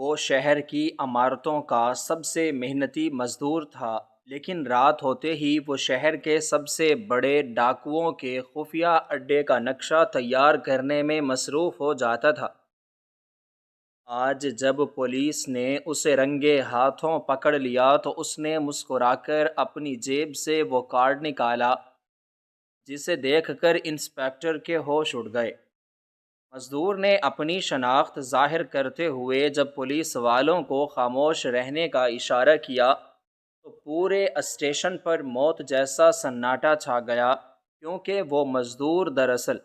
وہ شہر کی عمارتوں کا سب سے محنتی مزدور تھا، لیکن رات ہوتے ہی وہ شہر کے سب سے بڑے ڈاکوؤں کے خفیہ اڈے کا نقشہ تیار کرنے میں مصروف ہو جاتا تھا۔ آج جب پولیس نے اسے رنگے ہاتھوں پکڑ لیا تو اس نے مسکرا کر اپنی جیب سے وہ کارڈ نکالا، جسے دیکھ کر انسپکٹر کے ہوش اڑ گئے۔ مزدور نے اپنی شناخت ظاہر کرتے ہوئے جب پولیس والوں کو خاموش رہنے کا اشارہ کیا تو پورے اسٹیشن پر موت جیسا سناٹا چھا گیا، کیونکہ وہ مزدور دراصل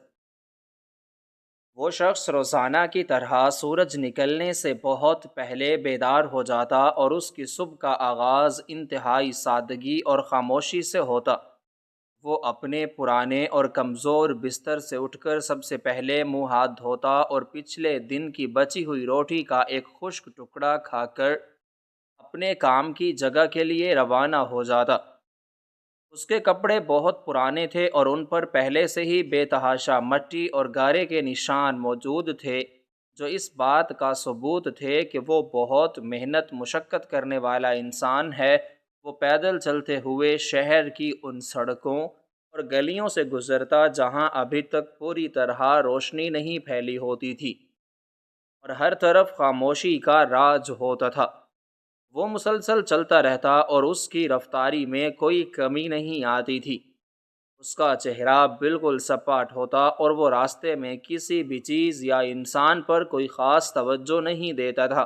وہ شخص روزانہ کی طرح سورج نکلنے سے بہت پہلے بیدار ہو جاتا اور اس کی صبح کا آغاز انتہائی سادگی اور خاموشی سے ہوتا۔ وہ اپنے پرانے اور کمزور بستر سے اٹھ کر سب سے پہلے منہ ہاتھ دھوتا اور پچھلے دن کی بچی ہوئی روٹی کا ایک خشک ٹکڑا کھا کر اپنے کام کی جگہ کے لیے روانہ ہو جاتا۔ اس کے کپڑے بہت پرانے تھے اور ان پر پہلے سے ہی بے تحاشا مٹی اور گارے کے نشان موجود تھے، جو اس بات کا ثبوت تھے کہ وہ بہت محنت مشقت کرنے والا انسان ہے۔ وہ پیدل چلتے ہوئے شہر کی ان سڑکوں اور گلیوں سے گزرتا جہاں ابھی تک پوری طرح روشنی نہیں پھیلی ہوتی تھی اور ہر طرف خاموشی کا راج ہوتا تھا۔ وہ مسلسل چلتا رہتا اور اس کی رفتاری میں کوئی کمی نہیں آتی تھی۔ اس کا چہرہ بالکل سپاٹ ہوتا اور وہ راستے میں کسی بھی چیز یا انسان پر کوئی خاص توجہ نہیں دیتا تھا۔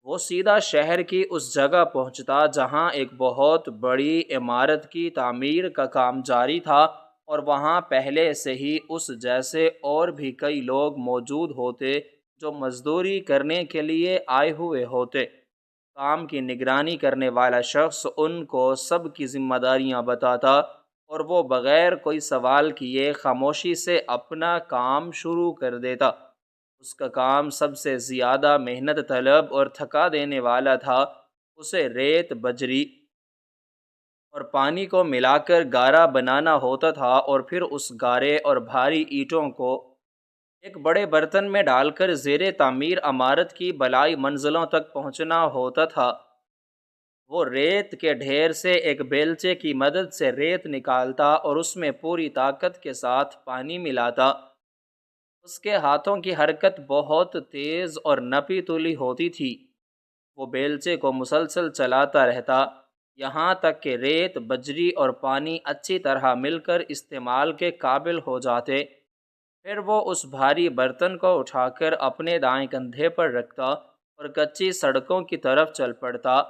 وہ سیدھا شہر کی اس جگہ پہنچتا جہاں ایک بہت بڑی عمارت کی تعمیر کا کام جاری تھا اور وہاں پہلے سے ہی اس جیسے اور بھی کئی لوگ موجود ہوتے جو مزدوری کرنے کے لیے آئے ہوئے ہوتے۔ کام کی نگرانی کرنے والا شخص ان کو سب کی ذمہ داریاں بتاتا اور وہ بغیر کوئی سوال کیے خاموشی سے اپنا کام شروع کر دیتا۔ اس کا کام سب سے زیادہ محنت طلب اور تھکا دینے والا تھا۔ اسے ریت، بجری اور پانی کو ملا کر گارا بنانا ہوتا تھا اور پھر اس گارے اور بھاری اینٹوں کو ایک بڑے برتن میں ڈال کر زیر تعمیر عمارت کی بالائی منزلوں تک پہنچنا ہوتا تھا۔ وہ ریت کے ڈھیر سے ایک بیلچے کی مدد سے ریت نکالتا اور اس میں پوری طاقت کے ساتھ پانی ملاتا۔ اس کے ہاتھوں کی حرکت بہت تیز اور نپی تلی ہوتی تھی۔ وہ بیلچے کو مسلسل چلاتا رہتا یہاں تک کہ ریت، بجری اور پانی اچھی طرح مل کر استعمال کے قابل ہو جاتے۔ پھر وہ اس بھاری برتن کو اٹھا کر اپنے دائیں کندھے پر رکھتا اور کچی سڑکوں کی طرف چل پڑتا۔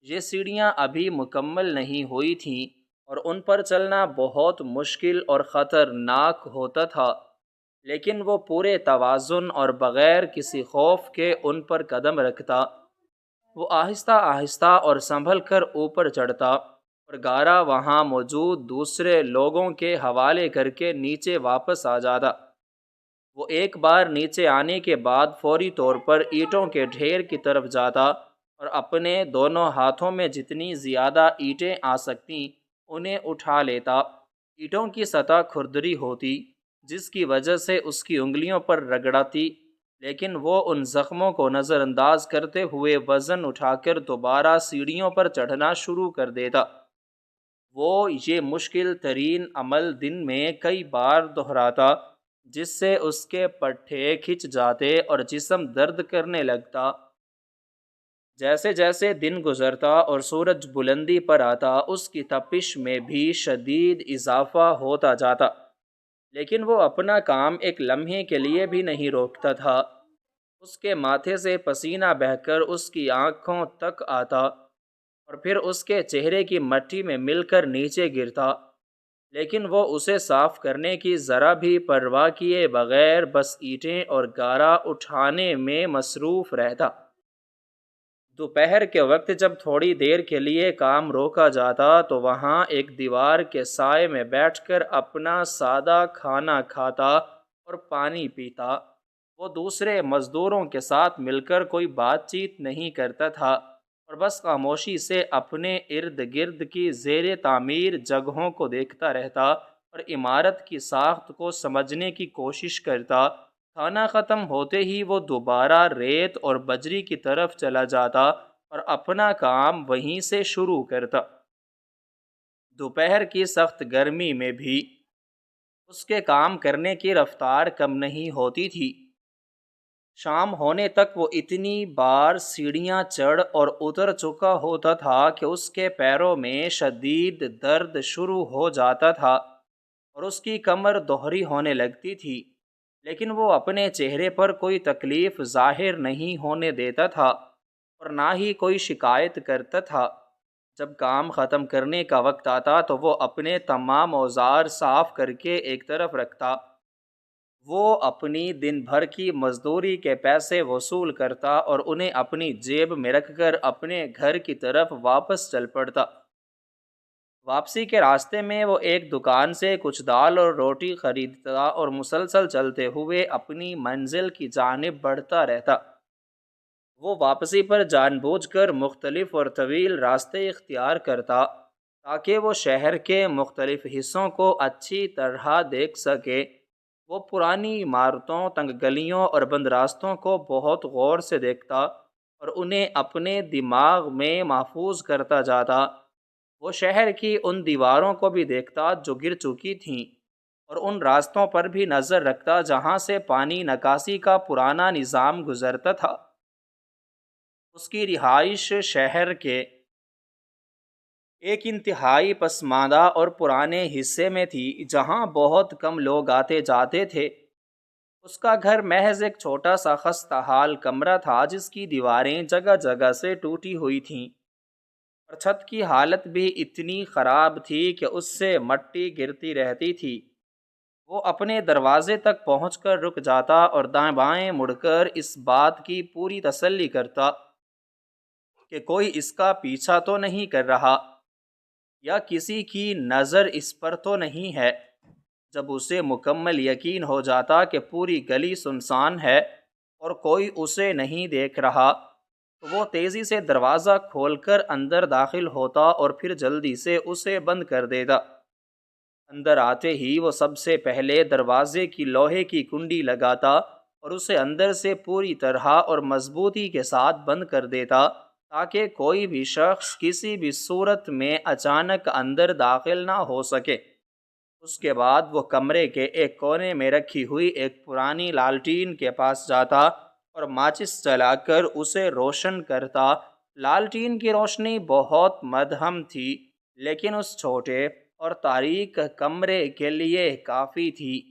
یہ سیڑھیاں ابھی مکمل نہیں ہوئی تھیں اور ان پر چلنا بہت مشکل اور خطرناک ہوتا تھا، لیکن وہ پورے توازن اور بغیر کسی خوف کے ان پر قدم رکھتا۔ وہ آہستہ آہستہ اور سنبھل کر اوپر چڑھتا اور گارا وہاں موجود دوسرے لوگوں کے حوالے کر کے نیچے واپس آ جاتا۔ وہ ایک بار نیچے آنے کے بعد فوری طور پر اینٹوں کے ڈھیر کی طرف جاتا اور اپنے دونوں ہاتھوں میں جتنی زیادہ اینٹیں آ سکتیں انہیں اٹھا لیتا۔ اینٹوں کی سطح کھردری ہوتی جس کی وجہ سے اس کی انگلیوں پر رگڑتی، لیکن وہ ان زخموں کو نظر انداز کرتے ہوئے وزن اٹھا کر دوبارہ سیڑھیوں پر چڑھنا شروع کر دیتا۔ وہ یہ مشکل ترین عمل دن میں کئی بار دہراتا، جس سے اس کے پٹھے کھنچ جاتے اور جسم درد کرنے لگتا۔ جیسے جیسے دن گزرتا اور سورج بلندی پر آتا اس کی تپش میں بھی شدید اضافہ ہوتا جاتا، لیکن وہ اپنا کام ایک لمحے کے لیے بھی نہیں روکتا تھا۔ اس کے ماتھے سے پسینہ بہہ کر اس کی آنکھوں تک آتا اور پھر اس کے چہرے کی مٹی میں مل کر نیچے گرتا، لیکن وہ اسے صاف کرنے کی ذرا بھی پرواہ کیے بغیر بس اینٹیں اور گارا اٹھانے میں مصروف رہتا۔ دوپہر کے وقت جب تھوڑی دیر کے لیے کام روکا جاتا تو وہاں ایک دیوار کے سائے میں بیٹھ کر اپنا سادہ کھانا کھاتا اور پانی پیتا۔ وہ دوسرے مزدوروں کے ساتھ مل کر کوئی بات چیت نہیں کرتا تھا اور بس خاموشی سے اپنے ارد گرد کی زیر تعمیر جگہوں کو دیکھتا رہتا اور عمارت کی ساخت کو سمجھنے کی کوشش کرتا۔ کھانا ختم ہوتے ہی وہ دوبارہ ریت اور بجری کی طرف چلا جاتا اور اپنا کام وہیں سے شروع کرتا۔ دوپہر کی سخت گرمی میں بھی اس کے کام کرنے کی رفتار کم نہیں ہوتی تھی۔ شام ہونے تک وہ اتنی بار سیڑھیاں چڑھ اور اتر چکا ہوتا تھا کہ اس کے پیروں میں شدید درد شروع ہو جاتا تھا اور اس کی کمر دوہری ہونے لگتی تھی، لیکن وہ اپنے چہرے پر کوئی تکلیف ظاہر نہیں ہونے دیتا تھا اور نہ ہی کوئی شکایت کرتا تھا۔ جب کام ختم کرنے کا وقت آتا تو وہ اپنے تمام اوزار صاف کر کے ایک طرف رکھتا۔ وہ اپنی دن بھر کی مزدوری کے پیسے وصول کرتا اور انہیں اپنی جیب میں رکھ کر اپنے گھر کی طرف واپس چل پڑتا۔ واپسی کے راستے میں وہ ایک دکان سے کچھ دال اور روٹی خریدتا اور مسلسل چلتے ہوئے اپنی منزل کی جانب بڑھتا رہتا۔ وہ واپسی پر جان بوجھ کر مختلف اور طویل راستے اختیار کرتا تاکہ وہ شہر کے مختلف حصوں کو اچھی طرح دیکھ سکے۔ وہ پرانی عمارتوں، تنگ گلیوں اور بند راستوں کو بہت غور سے دیکھتا اور انہیں اپنے دماغ میں محفوظ کرتا جاتا۔ وہ شہر کی ان دیواروں کو بھی دیکھتا جو گر چکی تھیں اور ان راستوں پر بھی نظر رکھتا جہاں سے پانی نکاسی کا پرانا نظام گزرتا تھا۔ اس کی رہائش شہر کے ایک انتہائی پسماندہ اور پرانے حصے میں تھی جہاں بہت کم لوگ آتے جاتے تھے۔ اس کا گھر محض ایک چھوٹا سا خستہ حال کمرہ تھا جس کی دیواریں جگہ جگہ سے ٹوٹی ہوئی تھیں اور چھت کی حالت بھی اتنی خراب تھی کہ اس سے مٹی گرتی رہتی تھی۔ وہ اپنے دروازے تک پہنچ کر رک جاتا اور دائیں بائیں مڑ کر اس بات کی پوری تسلی کرتا کہ کوئی اس کا پیچھا تو نہیں کر رہا یا کسی کی نظر اس پر تو نہیں ہے۔ جب اسے مکمل یقین ہو جاتا کہ پوری گلی سنسان ہے اور کوئی اسے نہیں دیکھ رہا تو وہ تیزی سے دروازہ کھول کر اندر داخل ہوتا اور پھر جلدی سے اسے بند کر دیتا۔ اندر آتے ہی وہ سب سے پہلے دروازے کی لوہے کی کنڈی لگاتا اور اسے اندر سے پوری طرح اور مضبوطی کے ساتھ بند کر دیتا تاکہ کوئی بھی شخص کسی بھی صورت میں اچانک اندر داخل نہ ہو سکے۔ اس کے بعد وہ کمرے کے ایک کونے میں رکھی ہوئی ایک پرانی لالٹین کے پاس جاتا اور ماچس جلا کر اسے روشن کرتا۔ لالٹین کی روشنی بہت مدھم تھی لیکن اس چھوٹے اور تاریک کمرے کے لیے کافی تھی۔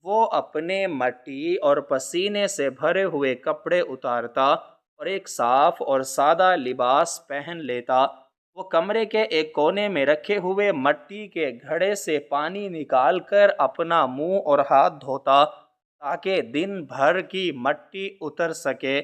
وہ اپنے مٹی اور پسینے سے بھرے ہوئے کپڑے اتارتا اور ایک صاف اور سادہ لباس پہن لیتا۔ وہ کمرے کے ایک کونے میں رکھے ہوئے مٹی کے گھڑے سے پانی نکال کر اپنا منہ اور ہاتھ دھوتا تاکہ دن بھر کی مٹی اتر سکے۔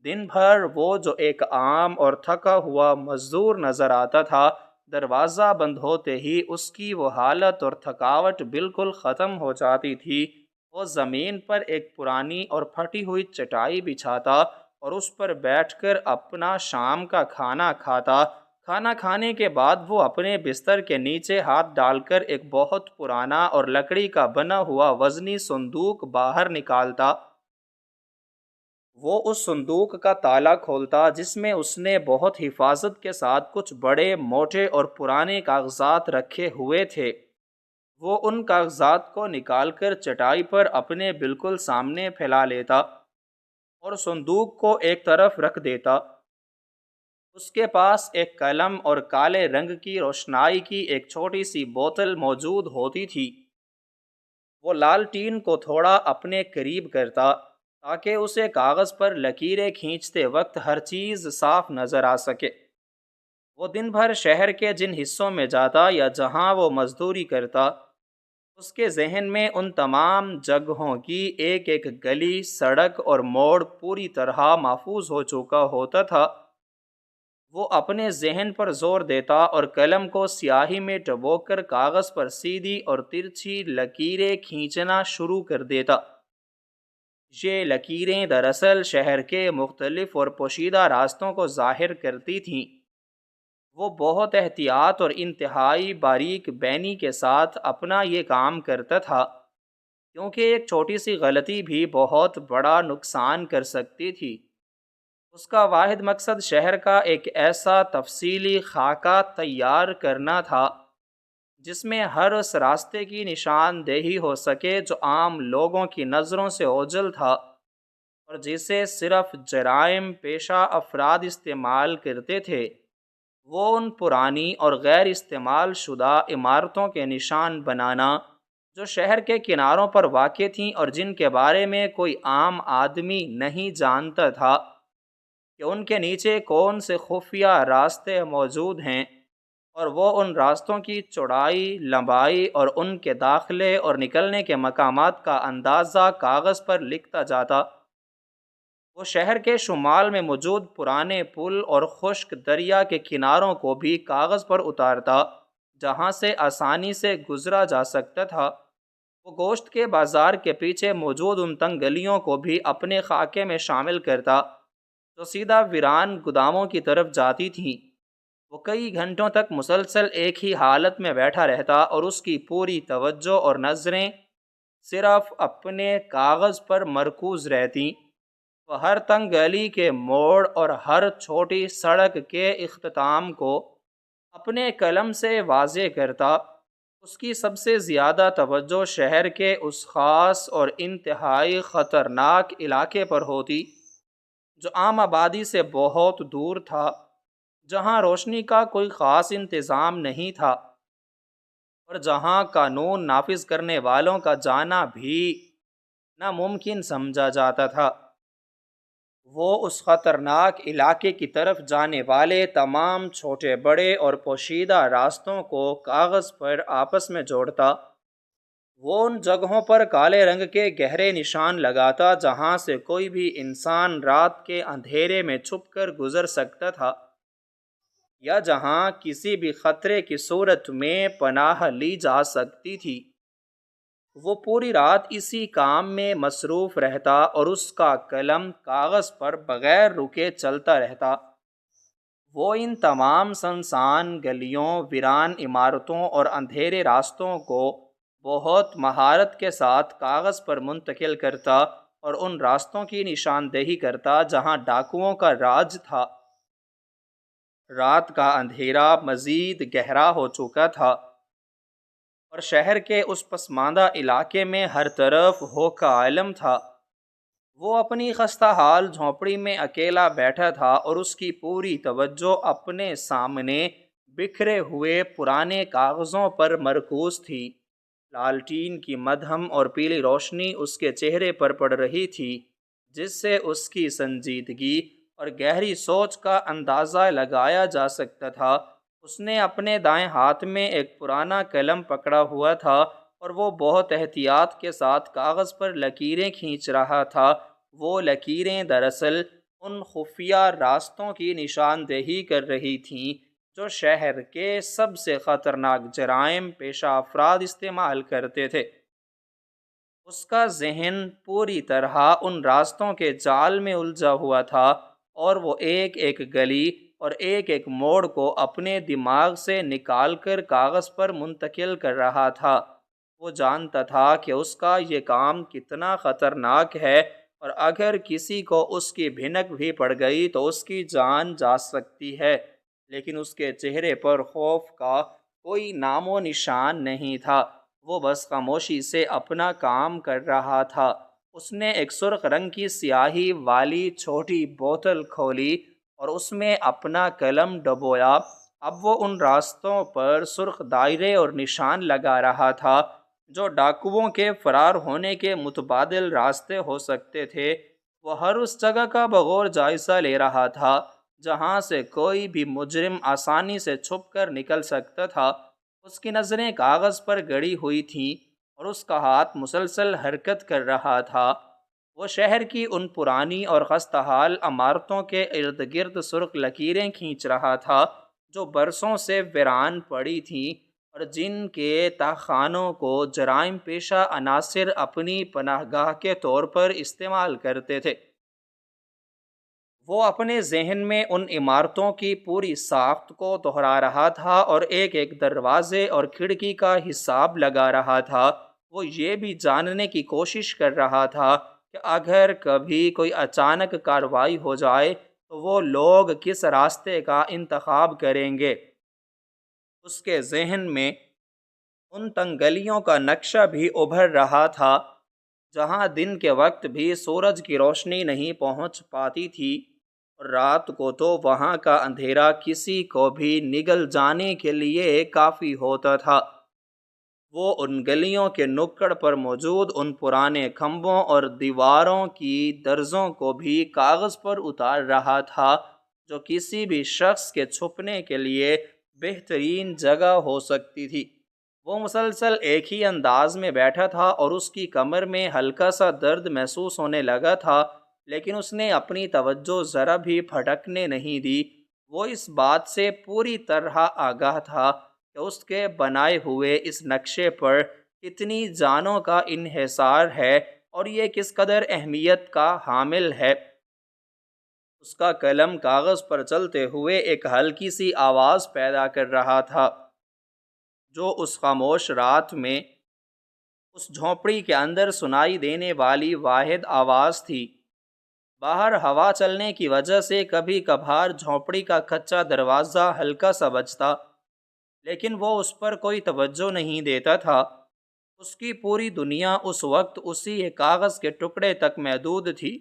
دن بھر وہ جو ایک عام اور تھکا ہوا مزدور نظر آتا تھا، دروازہ بند ہوتے ہی اس کی وہ حالت اور تھکاوٹ بالکل ختم ہو جاتی تھی۔ وہ زمین پر ایک پرانی اور پھٹی ہوئی چٹائی بچھاتا اور اس پر بیٹھ کر اپنا شام کا کھانا کھاتا۔ کھانا کھانے کے بعد وہ اپنے بستر کے نیچے ہاتھ ڈال کر ایک بہت پرانا اور لکڑی کا بنا ہوا وزنی صندوق باہر نکالتا۔ وہ اس صندوق کا تالا کھولتا جس میں اس نے بہت حفاظت کے ساتھ کچھ بڑے موٹے اور پرانے کاغذات رکھے ہوئے تھے۔ وہ ان کاغذات کو نکال کر چٹائی پر اپنے بالکل سامنے پھیلا لیتا اور صندوق کو ایک طرف رکھ دیتا۔ اس کے پاس ایک قلم اور کالے رنگ کی روشنائی کی ایک چھوٹی سی بوتل موجود ہوتی تھی۔ وہ لالٹین کو تھوڑا اپنے قریب کرتا تاکہ اسے کاغذ پر لکیریں کھینچتے وقت ہر چیز صاف نظر آ سکے۔ وہ دن بھر شہر کے جن حصوں میں جاتا یا جہاں وہ مزدوری کرتا، اس کے ذہن میں ان تمام جگہوں کی ایک ایک گلی، سڑک اور موڑ پوری طرح محفوظ ہو چکا ہوتا تھا۔ وہ اپنے ذہن پر زور دیتا اور قلم کو سیاہی میں ڈبو کر کاغذ پر سیدھی اور ترچھی لکیریں کھینچنا شروع کر دیتا۔ یہ لکیریں دراصل شہر کے مختلف اور پوشیدہ راستوں کو ظاہر کرتی تھیں۔ وہ بہت احتیاط اور انتہائی باریک بینی کے ساتھ اپنا یہ کام کرتا تھا۔ کیونکہ ایک چھوٹی سی غلطی بھی بہت بڑا نقصان کر سکتی تھی۔ اس کا واحد مقصد شہر کا ایک ایسا تفصیلی خاکہ تیار کرنا تھا جس میں ہر اس راستے کی نشاندہی ہو سکے جو عام لوگوں کی نظروں سے اوجھل تھا اور جسے صرف جرائم پیشہ افراد استعمال کرتے تھے۔ وہ ان پرانی اور غیر استعمال شدہ عمارتوں کے نشان بنانا جو شہر کے کناروں پر واقع تھیں اور جن کے بارے میں کوئی عام آدمی نہیں جانتا تھا کہ ان کے نیچے کون سے خفیہ راستے موجود ہیں، اور وہ ان راستوں کی چوڑائی، لمبائی اور ان کے داخلے اور نکلنے کے مقامات کا اندازہ کاغذ پر لکھتا جاتا۔ وہ شہر کے شمال میں موجود پرانے پل اور خشک دریا کے کناروں کو بھی کاغذ پر اتارتا جہاں سے آسانی سے گزرا جا سکتا تھا۔ وہ گوشت کے بازار کے پیچھے موجود ان تنگ گلیوں کو بھی اپنے خاکے میں شامل کرتا جو سیدھا ویران گوداموں کی طرف جاتی تھیں۔ وہ کئی گھنٹوں تک مسلسل ایک ہی حالت میں بیٹھا رہتا اور اس کی پوری توجہ اور نظریں صرف اپنے کاغذ پر مرکوز رہتیں۔ وہ ہر تنگ گلی کے موڑ اور ہر چھوٹی سڑک کے اختتام کو اپنے قلم سے واضح کرتا۔ اس کی سب سے زیادہ توجہ شہر کے اس خاص اور انتہائی خطرناک علاقے پر ہوتی جو عام آبادی سے بہت دور تھا، جہاں روشنی کا کوئی خاص انتظام نہیں تھا اور جہاں قانون نافذ کرنے والوں کا جانا بھی ناممکن سمجھا جاتا تھا۔ وہ اس خطرناک علاقے کی طرف جانے والے تمام چھوٹے بڑے اور پوشیدہ راستوں کو کاغذ پر آپس میں جوڑتا۔ وہ ان جگہوں پر کالے رنگ کے گہرے نشان لگاتا جہاں سے کوئی بھی انسان رات کے اندھیرے میں چھپ کر گزر سکتا تھا یا جہاں کسی بھی خطرے کی صورت میں پناہ لی جا سکتی تھی۔ وہ پوری رات اسی کام میں مصروف رہتا اور اس کا قلم کاغذ پر بغیر رکے چلتا رہتا۔ وہ ان تمام سنسان گلیوں، ویران عمارتوں اور اندھیرے راستوں کو بہت مہارت کے ساتھ کاغذ پر منتقل کرتا اور ان راستوں کی نشاندہی کرتا جہاں ڈاکوؤں کا راج تھا۔ رات کا اندھیرا مزید گہرا ہو چکا تھا اور شہر کے اس پسماندہ علاقے میں ہر طرف ہوکا عالم تھا۔ وہ اپنی خستہ حال جھونپڑی میں اکیلا بیٹھا تھا اور اس کی پوری توجہ اپنے سامنے بکھرے ہوئے پرانے کاغذوں پر مرکوز تھی۔ لالٹین کی مدھم اور پیلی روشنی اس کے چہرے پر پڑ رہی تھی جس سے اس کی سنجیدگی اور گہری سوچ کا اندازہ لگایا جا سکتا تھا۔ اس نے اپنے دائیں ہاتھ میں ایک پرانا قلم پکڑا ہوا تھا اور وہ بہت احتیاط کے ساتھ کاغذ پر لکیریں کھینچ رہا تھا۔ وہ لکیریں دراصل ان خفیہ راستوں کی نشاندہی کر رہی تھیں جو شہر کے سب سے خطرناک جرائم پیشہ افراد استعمال کرتے تھے۔ اس کا ذہن پوری طرح ان راستوں کے جال میں الجھا ہوا تھا اور وہ ایک ایک گلی اور ایک ایک موڑ کو اپنے دماغ سے نکال کر کاغذ پر منتقل کر رہا تھا۔ وہ جانتا تھا کہ اس کا یہ کام کتنا خطرناک ہے اور اگر کسی کو اس کی بھنک بھی پڑ گئی تو اس کی جان جا سکتی ہے، لیکن اس کے چہرے پر خوف کا کوئی نام و نشان نہیں تھا۔ وہ بس خاموشی سے اپنا کام کر رہا تھا۔ اس نے ایک سرخ رنگ کی سیاہی والی چھوٹی بوتل کھولی اور اس میں اپنا قلم ڈبویا۔ اب وہ ان راستوں پر سرخ دائرے اور نشان لگا رہا تھا جو ڈاکوؤں کے فرار ہونے کے متبادل راستے ہو سکتے تھے۔ وہ ہر اس جگہ کا بغور جائزہ لے رہا تھا جہاں سے کوئی بھی مجرم آسانی سے چھپ کر نکل سکتا تھا۔ اس کی نظریں کاغذ پر گڑی ہوئی تھیں اور اس کا ہاتھ مسلسل حرکت کر رہا تھا۔ وہ شہر کی ان پرانی اور خستہ حال عمارتوں کے ارد گرد سرخ لکیریں کھینچ رہا تھا جو برسوں سے ویران پڑی تھیں اور جن کے تہخانوں کو جرائم پیشہ عناصر اپنی پناہ گاہ کے طور پر استعمال کرتے تھے۔ وہ اپنے ذہن میں ان عمارتوں کی پوری ساخت کو دہرا رہا تھا اور ایک ایک دروازے اور کھڑکی کا حساب لگا رہا تھا۔ وہ یہ بھی جاننے کی کوشش کر رہا تھا کہ اگر کبھی کوئی اچانک کارروائی ہو جائے تو وہ لوگ کس راستے کا انتخاب کریں گے۔ اس کے ذہن میں ان تنگلیوں کا نقشہ بھی ابھر رہا تھا جہاں دن کے وقت بھی سورج کی روشنی نہیں پہنچ پاتی تھی، اور رات کو تو وہاں کا اندھیرا کسی کو بھی نگل جانے کے لیے کافی ہوتا تھا۔ وہ ان گلیوں کے نکڑ پر موجود ان پرانے کھمبوں اور دیواروں کی درزوں کو بھی کاغذ پر اتار رہا تھا جو کسی بھی شخص کے چھپنے کے لیے بہترین جگہ ہو سکتی تھی۔ وہ مسلسل ایک ہی انداز میں بیٹھا تھا اور اس کی کمر میں ہلکا سا درد محسوس ہونے لگا تھا، لیکن اس نے اپنی توجہ ذرا بھی بھٹکنے نہیں دی۔ وہ اس بات سے پوری طرح آگاہ تھا کہ اس کے بنائے ہوئے اس نقشے پر کتنی جانوں کا انحصار ہے اور یہ کس قدر اہمیت کا حامل ہے۔ اس کا قلم کاغذ پر چلتے ہوئے ایک ہلکی سی آواز پیدا کر رہا تھا جو اس خاموش رات میں اس جھونپڑی کے اندر سنائی دینے والی واحد آواز تھی۔ باہر ہوا چلنے کی وجہ سے کبھی کبھار جھونپڑی کا کچا دروازہ ہلکا سا بجتا، لیکن وہ اس پر کوئی توجہ نہیں دیتا تھا۔ اس کی پوری دنیا اس وقت اسی ایک کاغذ کے ٹکڑے تک محدود تھی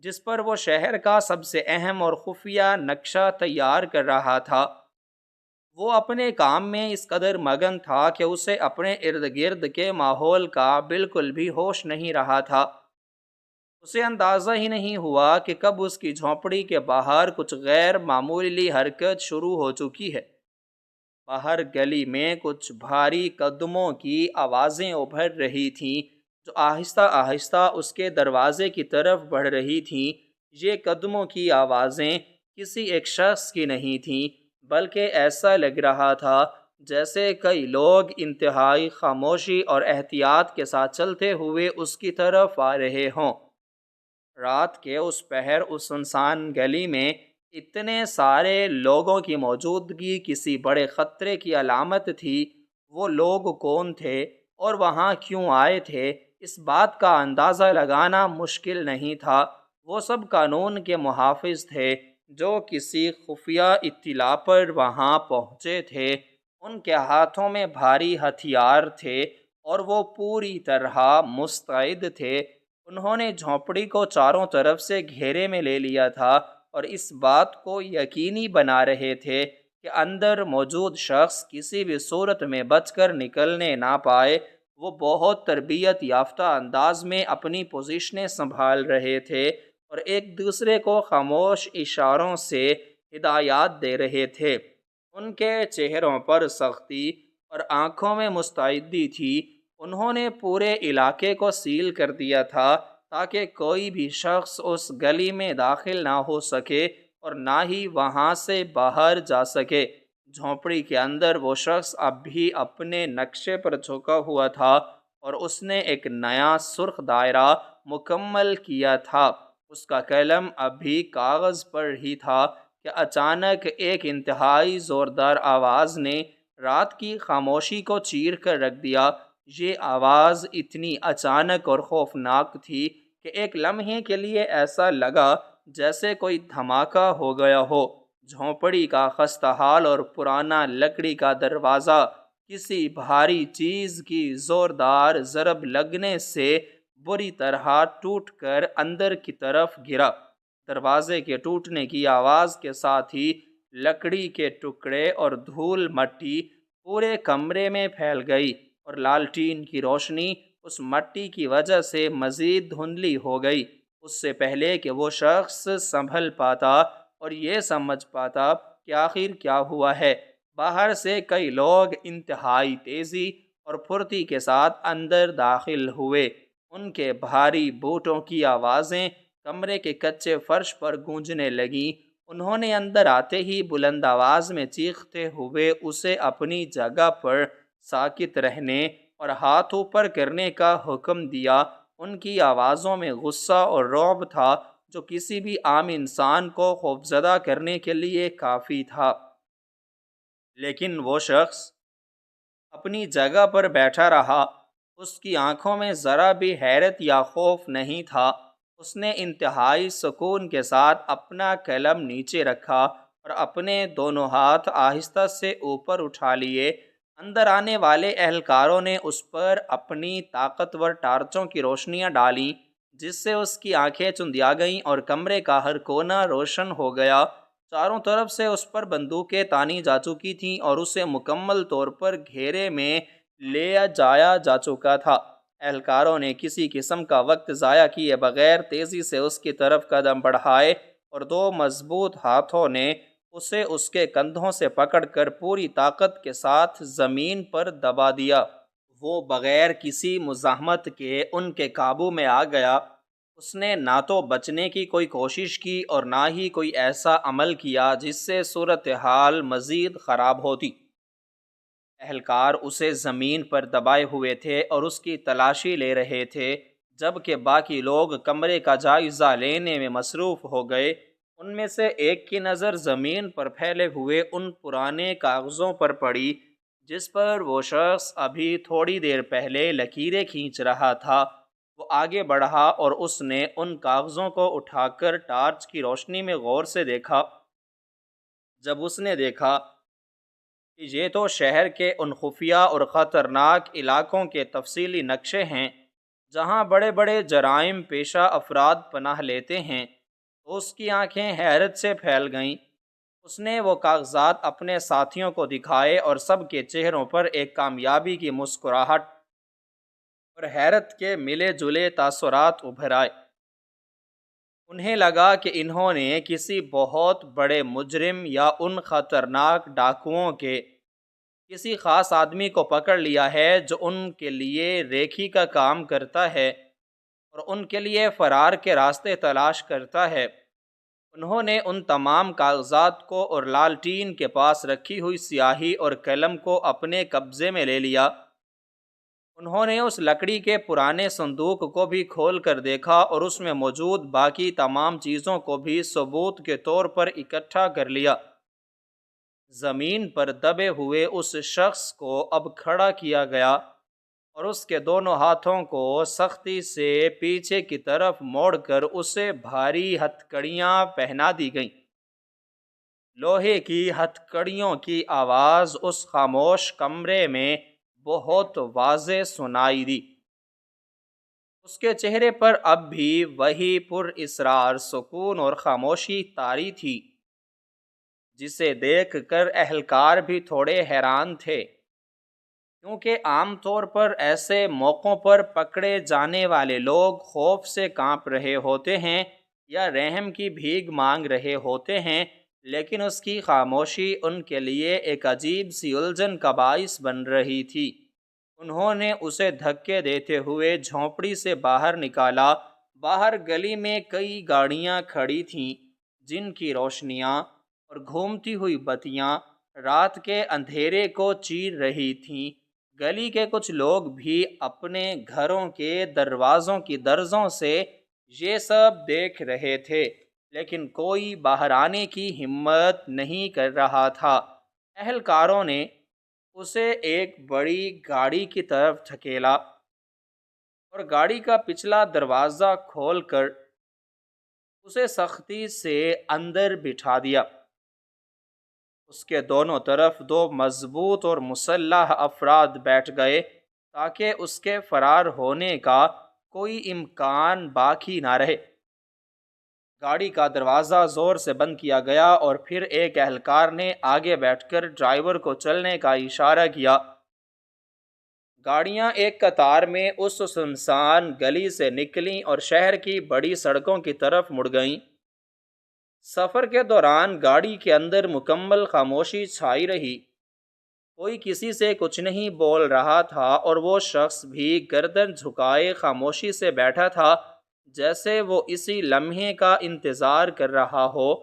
جس پر وہ شہر کا سب سے اہم اور خفیہ نقشہ تیار کر رہا تھا۔ وہ اپنے کام میں اس قدر مگن تھا کہ اسے اپنے ارد گرد کے ماحول کا بالکل بھی ہوش نہیں رہا تھا۔ اسے اندازہ ہی نہیں ہوا کہ کب اس کی جھونپڑی کے باہر کچھ غیر معمولی حرکت شروع ہو چکی ہے۔ باہر گلی میں کچھ بھاری قدموں کی آوازیں ابھر رہی تھیں جو آہستہ آہستہ اس کے دروازے کی طرف بڑھ رہی تھیں۔ یہ قدموں کی آوازیں کسی ایک شخص کی نہیں تھیں، بلکہ ایسا لگ رہا تھا جیسے کئی لوگ انتہائی خاموشی اور احتیاط کے ساتھ چلتے ہوئے اس کی طرف آ رہے ہوں۔ رات کے اس پہر اس سنسان گلی میں اتنے سارے لوگوں کی موجودگی کسی بڑے خطرے کی علامت تھی۔ وہ لوگ کون تھے اور وہاں کیوں آئے تھے، اس بات کا اندازہ لگانا مشکل نہیں تھا۔ وہ سب قانون کے محافظ تھے جو کسی خفیہ اطلاع پر وہاں پہنچے تھے۔ ان کے ہاتھوں میں بھاری ہتھیار تھے اور وہ پوری طرح مستعد تھے۔ انہوں نے جھونپڑی کو چاروں طرف سے گھیرے میں لے لیا تھا اور اس بات کو یقینی بنا رہے تھے کہ اندر موجود شخص کسی بھی صورت میں بچ کر نکلنے نہ پائے۔ وہ بہت تربیت یافتہ انداز میں اپنی پوزیشنیں سنبھال رہے تھے اور ایک دوسرے کو خاموش اشاروں سے ہدایات دے رہے تھے۔ ان کے چہروں پر سختی اور آنکھوں میں مستعدی تھی۔ انہوں نے پورے علاقے کو سیل کر دیا تھا تاکہ کوئی بھی شخص اس گلی میں داخل نہ ہو سکے اور نہ ہی وہاں سے باہر جا سکے۔ جھونپڑی کے اندر وہ شخص اب بھی اپنے نقشے پر جھکا ہوا تھا اور اس نے ایک نیا سرخ دائرہ مکمل کیا تھا۔ اس کا قلم اب بھی کاغذ پر ہی تھا کہ اچانک ایک انتہائی زوردار آواز نے رات کی خاموشی کو چیر کر رکھ دیا۔ یہ آواز اتنی اچانک اور خوفناک تھی کہ ایک لمحے کے لیے ایسا لگا جیسے کوئی دھماکہ ہو گیا ہو۔ جھونپڑی کا خستہ حال اور پرانا لکڑی کا دروازہ کسی بھاری چیز کی زوردار ضرب لگنے سے بری طرح ٹوٹ کر اندر کی طرف گرا۔ دروازے کے ٹوٹنے کی آواز کے ساتھ ہی لکڑی کے ٹکڑے اور دھول مٹی پورے کمرے میں پھیل گئی اور لالٹین کی روشنی اس مٹی کی وجہ سے مزید دھندلی ہو گئی۔ اس سے پہلے کہ وہ شخص سنبھل پاتا اور یہ سمجھ پاتا کہ آخر کیا ہوا ہے، باہر سے کئی لوگ انتہائی تیزی اور پھرتی کے ساتھ اندر داخل ہوئے۔ ان کے بھاری بوٹوں کی آوازیں کمرے کے کچے فرش پر گونجنے لگیں۔ انہوں نے اندر آتے ہی بلند آواز میں چیختے ہوئے اسے اپنی جگہ پر ساکت رہنے اور ہاتھ اوپر کرنے کا حکم دیا۔ ان کی آوازوں میں غصہ اور رعب تھا جو کسی بھی عام انسان کو خوفزدہ کرنے کے لیے کافی تھا۔ لیکن وہ شخص اپنی جگہ پر بیٹھا رہا۔ اس کی آنکھوں میں ذرا بھی حیرت یا خوف نہیں تھا۔ اس نے انتہائی سکون کے ساتھ اپنا قلم نیچے رکھا اور اپنے دونوں ہاتھ آہستہ سے اوپر اٹھا لیے۔ اندر آنے والے اہلکاروں نے اس پر اپنی طاقتور ٹارچوں کی روشنیاں ڈالیں، جس سے اس کی آنکھیں چندیا گئیں اور کمرے کا ہر کونا روشن ہو گیا۔ چاروں طرف سے اس پر بندوقیں تانی جا چکی تھیں اور اسے مکمل طور پر گھیرے میں لے جایا جا چکا تھا۔ اہلکاروں نے کسی قسم کا وقت ضائع کیے بغیر تیزی سے اس کی طرف قدم بڑھائے اور دو مضبوط ہاتھوں نے اسے اس کے کندھوں سے پکڑ کر پوری طاقت کے ساتھ زمین پر دبا دیا۔ وہ بغیر کسی مزاحمت کے ان کے قابو میں آ گیا۔ اس نے نہ تو بچنے کی کوئی کوشش کی اور نہ ہی کوئی ایسا عمل کیا جس سے صورتحال مزید خراب ہوتی۔ اہلکار اسے زمین پر دبائے ہوئے تھے اور اس کی تلاشی لے رہے تھے، جبکہ باقی لوگ کمرے کا جائزہ لینے میں مصروف ہو گئے۔ ان میں سے ایک کی نظر زمین پر پھیلے ہوئے ان پرانے کاغذوں پر پڑی جس پر وہ شخص ابھی تھوڑی دیر پہلے لکیریں کھینچ رہا تھا۔ وہ آگے بڑھا اور اس نے ان کاغذوں کو اٹھا کر ٹارچ کی روشنی میں غور سے دیکھا۔ جب اس نے دیکھا کہ یہ تو شہر کے ان خفیہ اور خطرناک علاقوں کے تفصیلی نقشے ہیں جہاں بڑے بڑے جرائم پیشہ افراد پناہ لیتے ہیں، تو اس کی آنکھیں حیرت سے پھیل گئیں۔ اس نے وہ کاغذات اپنے ساتھیوں کو دکھائے اور سب کے چہروں پر ایک کامیابی کی مسکراہٹ اور حیرت کے ملے جلے تاثرات ابھر آئے۔ انہیں لگا کہ انہوں نے کسی بہت بڑے مجرم یا ان خطرناک ڈاکوؤں کے کسی خاص آدمی کو پکڑ لیا ہے جو ان کے لیے ریکھی کا کام کرتا ہے اور ان کے لیے فرار کے راستے تلاش کرتا ہے۔ انہوں نے ان تمام کاغذات کو اور لالٹین کے پاس رکھی ہوئی سیاہی اور قلم کو اپنے قبضے میں لے لیا۔ انہوں نے اس لکڑی کے پرانے صندوق کو بھی کھول کر دیکھا اور اس میں موجود باقی تمام چیزوں کو بھی ثبوت کے طور پر اکٹھا کر لیا۔ زمین پر دبے ہوئے اس شخص کو اب کھڑا کیا گیا اور اس کے دونوں ہاتھوں کو سختی سے پیچھے کی طرف موڑ کر اسے بھاری ہتھکڑیاں پہنا دی گئیں۔ لوہے کی ہتھکڑیوں کی آواز اس خاموش کمرے میں بہت واضح سنائی دی۔ اس کے چہرے پر اب بھی وہی پر اسرار سکون اور خاموشی طاری تھی، جسے دیکھ کر اہلکار بھی تھوڑے حیران تھے، کیونکہ عام طور پر ایسے موقعوں پر پکڑے جانے والے لوگ خوف سے کانپ رہے ہوتے ہیں یا رحم کی بھیک مانگ رہے ہوتے ہیں، لیکن اس کی خاموشی ان کے لیے ایک عجیب سی الجھن کا باعث بن رہی تھی۔ انہوں نے اسے دھکے دیتے ہوئے جھونپڑی سے باہر نکالا۔ باہر گلی میں کئی گاڑیاں کھڑی تھیں جن کی روشنیاں اور گھومتی ہوئی بتیاں رات کے اندھیرے کو چیر رہی تھیں۔ گلی کے کچھ لوگ بھی اپنے گھروں کے دروازوں کی درزوں سے یہ سب دیکھ رہے تھے، لیکن کوئی باہر آنے کی ہمت نہیں کر رہا تھا۔ اہلکاروں نے اسے ایک بڑی گاڑی کی طرف دھکیلا اور گاڑی کا پچھلا دروازہ کھول کر اسے سختی سے اندر بٹھا دیا۔ اس کے دونوں طرف دو مضبوط اور مسلح افراد بیٹھ گئے تاکہ اس کے فرار ہونے کا کوئی امکان باقی نہ رہے۔ گاڑی کا دروازہ زور سے بند کیا گیا اور پھر ایک اہلکار نے آگے بیٹھ کر ڈرائیور کو چلنے کا اشارہ کیا۔ گاڑیاں ایک قطار میں اس سنسان گلی سے نکلیں اور شہر کی بڑی سڑکوں کی طرف مڑ گئیں۔ سفر کے دوران گاڑی کے اندر مکمل خاموشی چھائی رہی۔ کوئی کسی سے کچھ نہیں بول رہا تھا اور وہ شخص بھی گردن جھکائے خاموشی سے بیٹھا تھا، جیسے وہ اسی لمحے کا انتظار کر رہا ہو۔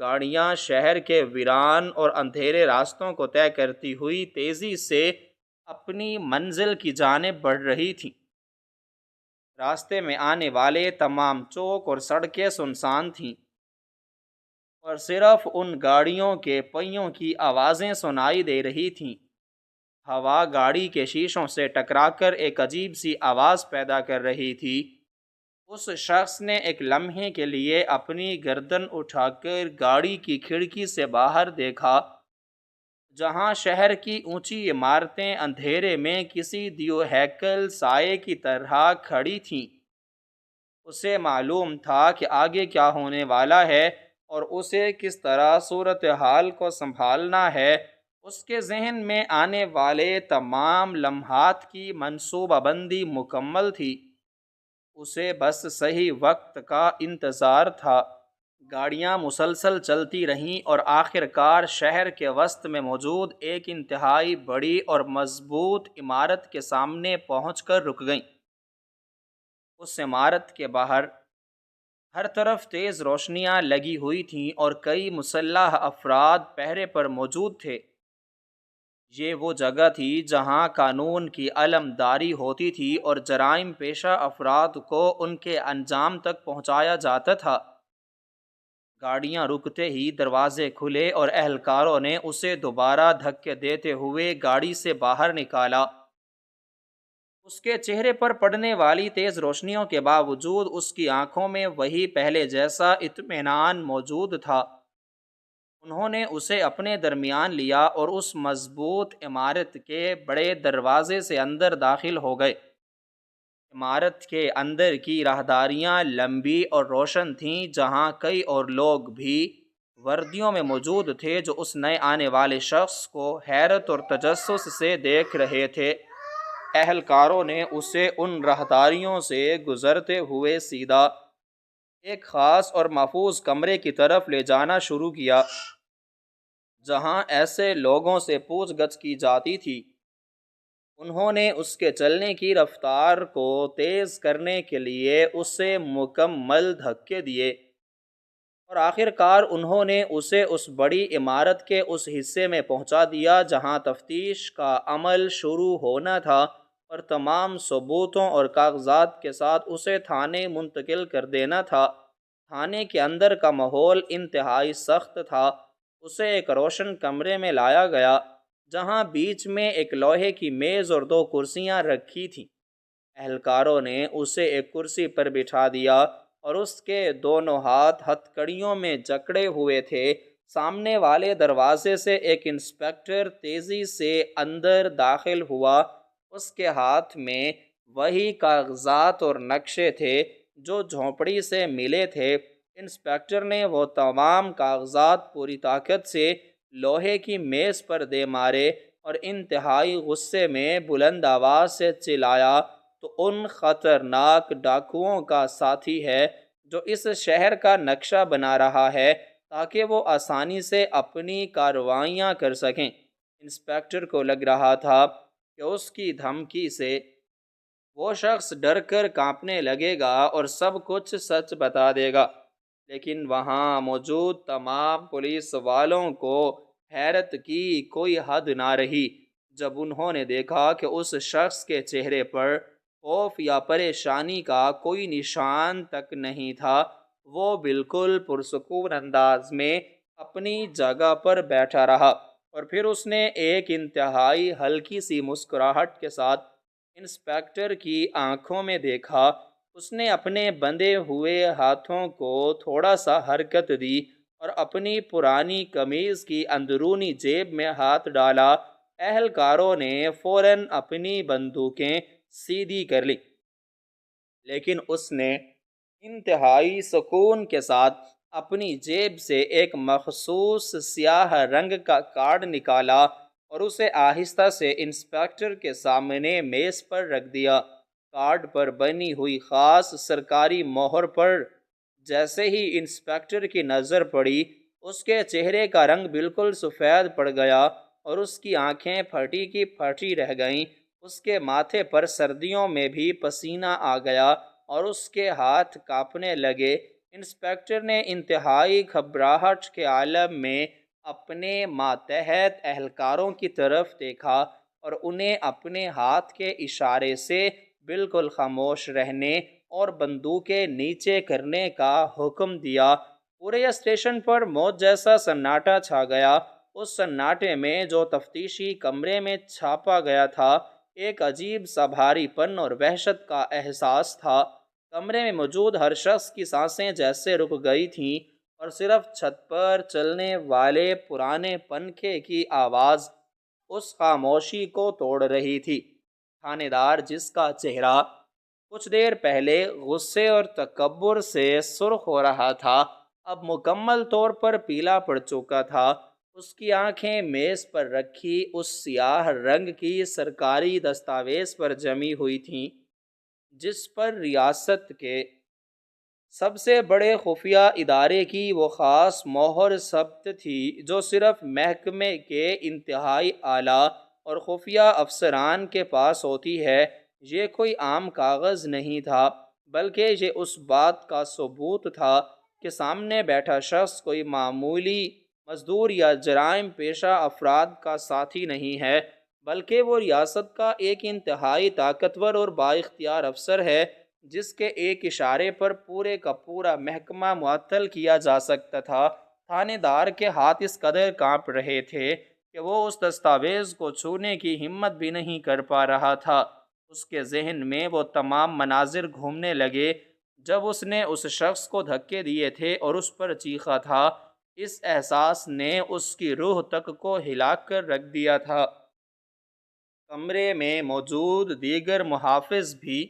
گاڑیاں شہر کے ویران اور اندھیرے راستوں کو طے کرتی ہوئی تیزی سے اپنی منزل کی جانب بڑھ رہی تھیں۔ راستے میں آنے والے تمام چوک اور سڑکیں سنسان تھیں اور صرف ان گاڑیوں کے پہیوں کی آوازیں سنائی دے رہی تھیں۔ ہوا گاڑی کے شیشوں سے ٹکرا کر ایک عجیب سی آواز پیدا کر رہی تھی۔ اس شخص نے ایک لمحے کے لیے اپنی گردن اٹھا کر گاڑی کی کھڑکی سے باہر دیکھا، جہاں شہر کی اونچی عمارتیں اندھیرے میں کسی دیو ہیکل سائے کی طرح کھڑی تھیں۔ اسے معلوم تھا کہ آگے کیا ہونے والا ہے اور اسے کس طرح صورتحال کو سنبھالنا ہے۔ اس کے ذہن میں آنے والے تمام لمحات کی منصوبہ بندی مکمل تھی۔ اسے بس صحیح وقت کا انتظار تھا۔ گاڑیاں مسلسل چلتی رہیں اور آخر کار شہر کے وسط میں موجود ایک انتہائی بڑی اور مضبوط عمارت کے سامنے پہنچ کر رک گئیں۔ اس عمارت کے باہر ہر طرف تیز روشنیاں لگی ہوئی تھیں اور کئی مسلح افراد پہرے پر موجود تھے۔ یہ وہ جگہ تھی جہاں قانون کی علمبرداری ہوتی تھی اور جرائم پیشہ افراد کو ان کے انجام تک پہنچایا جاتا تھا۔ گاڑیاں رکتے ہی دروازے کھلے اور اہلکاروں نے اسے دوبارہ دھکے دیتے ہوئے گاڑی سے باہر نکالا۔ اس کے چہرے پر پڑنے والی تیز روشنیوں کے باوجود اس کی آنکھوں میں وہی پہلے جیسا اطمینان موجود تھا۔ انہوں نے اسے اپنے درمیان لیا اور اس مضبوط عمارت کے بڑے دروازے سے اندر داخل ہو گئے۔ عمارت کے اندر کی راہداریاں لمبی اور روشن تھیں، جہاں کئی اور لوگ بھی وردیوں میں موجود تھے جو اس نئے آنے والے شخص کو حیرت اور تجسس سے دیکھ رہے تھے۔ اہلکاروں نے اسے ان راہداریوں سے گزرتے ہوئے سیدھا ایک خاص اور محفوظ کمرے کی طرف لے جانا شروع کیا، جہاں ایسے لوگوں سے پوچھ گچھ کی جاتی تھی۔ انہوں نے اس کے چلنے کی رفتار کو تیز کرنے کے لیے اسے مکمل دھکے دیے اور آخر کار انہوں نے اسے اس بڑی عمارت کے اس حصے میں پہنچا دیا جہاں تفتیش کا عمل شروع ہونا تھا اور تمام ثبوتوں اور کاغذات کے ساتھ اسے تھانے منتقل کر دینا تھا۔ تھانے کے اندر کا ماحول انتہائی سخت تھا۔ اسے ایک روشن کمرے میں لایا گیا، جہاں بیچ میں ایک لوہے کی میز اور دو کرسیاں رکھی تھیں۔ اہلکاروں نے اسے ایک کرسی پر بٹھا دیا اور اس کے دونوں ہاتھ ہتھ کڑیوں میں جکڑے ہوئے تھے۔ سامنے والے دروازے سے ایک انسپکٹر تیزی سے اندر داخل ہوا۔ اس کے ہاتھ میں وہی کاغذات اور نقشے تھے جو جھونپڑی سے ملے تھے۔ انسپکٹر نے وہ تمام کاغذات پوری طاقت سے لوہے کی میز پر دے مارے اور انتہائی غصے میں بلند آواز سے چلایا، تو ان خطرناک ڈاکوؤں کا ساتھی ہے جو اس شہر کا نقشہ بنا رہا ہے تاکہ وہ آسانی سے اپنی کارروائیاں کر سکیں۔ انسپکٹر کو لگ رہا تھا کہ اس کی دھمکی سے وہ شخص ڈر کر کانپنے لگے گا اور سب کچھ سچ بتا دے گا، لیکن وہاں موجود تمام پولیس والوں کو حیرت کی کوئی حد نہ رہی جب انہوں نے دیکھا کہ اس شخص کے چہرے پر خوف یا پریشانی کا کوئی نشان تک نہیں تھا۔ وہ بالکل پرسکون انداز میں اپنی جگہ پر بیٹھا رہا اور پھر اس نے ایک انتہائی ہلکی سی مسکراہٹ کے ساتھ انسپکٹر کی آنکھوں میں دیکھا۔ اس نے اپنے بندھے ہوئے ہاتھوں کو تھوڑا سا حرکت دی اور اپنی پرانی قمیض کی اندرونی جیب میں ہاتھ ڈالا۔ اہلکاروں نے فوراً اپنی بندوقیں سیدھی کر لی، لیکن اس نے انتہائی سکون کے ساتھ اپنی جیب سے ایک مخصوص سیاہ رنگ کا کارڈ نکالا اور اسے آہستہ سے انسپکٹر کے سامنے میز پر رکھ دیا۔ کارڈ پر بنی ہوئی خاص سرکاری مہر پر جیسے ہی انسپکٹر کی نظر پڑی، اس کے چہرے کا رنگ بالکل سفید پڑ گیا اور اس کی آنکھیں پھٹی کی پھٹی رہ گئیں۔ اس کے ماتھے پر سردیوں میں بھی پسینہ آ گیا اور اس کے ہاتھ کانپنے لگے۔ انسپکٹر نے انتہائی گھبراہٹ کے عالم میں اپنے ماتحت اہلکاروں کی طرف دیکھا اور انہیں اپنے ہاتھ کے اشارے سے بالکل خاموش رہنے اور بندوقیں نیچے کرنے کا حکم دیا۔ پورے اسٹیشن پر موت جیسا سناٹا چھا گیا۔ اس سناٹے میں جو تفتیشی کمرے میں چھاپا گیا تھا ایک عجیب سا بھاری پن اور وحشت کا احساس تھا۔ کمرے میں موجود ہر شخص کی سانسیں جیسے رک گئی تھیں اور صرف چھت پر چلنے والے پرانے پنکھے کی آواز اس خاموشی کو توڑ رہی تھی۔ تھانے دار، جس کا چہرہ کچھ دیر پہلے غصے اور تکبر سے سرخ ہو رہا تھا، اب مکمل طور پر پیلا پڑ چکا تھا۔ اس کی آنکھیں میز پر رکھی اس سیاہ رنگ کی سرکاری دستاویز پر جمی ہوئی تھیں جس پر ریاست کے سب سے بڑے خفیہ ادارے کی وہ خاص مہر ثبت تھی جو صرف محکمے کے انتہائی اعلیٰ اور خفیہ افسران کے پاس ہوتی ہے۔ یہ کوئی عام کاغذ نہیں تھا، بلکہ یہ اس بات کا ثبوت تھا کہ سامنے بیٹھا شخص کوئی معمولی مزدور یا جرائم پیشہ افراد کا ساتھی نہیں ہے، بلکہ وہ ریاست کا ایک انتہائی طاقتور اور بااختیار افسر ہے جس کے ایک اشارے پر پورے کا پورا محکمہ معطل کیا جا سکتا تھا۔ تھانے دار کے ہاتھ اس قدر کانپ رہے تھے کہ وہ اس دستاویز کو چھونے کی ہمت بھی نہیں کر پا رہا تھا۔ اس کے ذہن میں وہ تمام مناظر گھومنے لگے جب اس نے اس شخص کو دھکے دیے تھے اور اس پر چیخا تھا۔ اس احساس نے اس کی روح تک کو ہلا کر رکھ دیا تھا۔ کمرے میں موجود دیگر محافظ بھی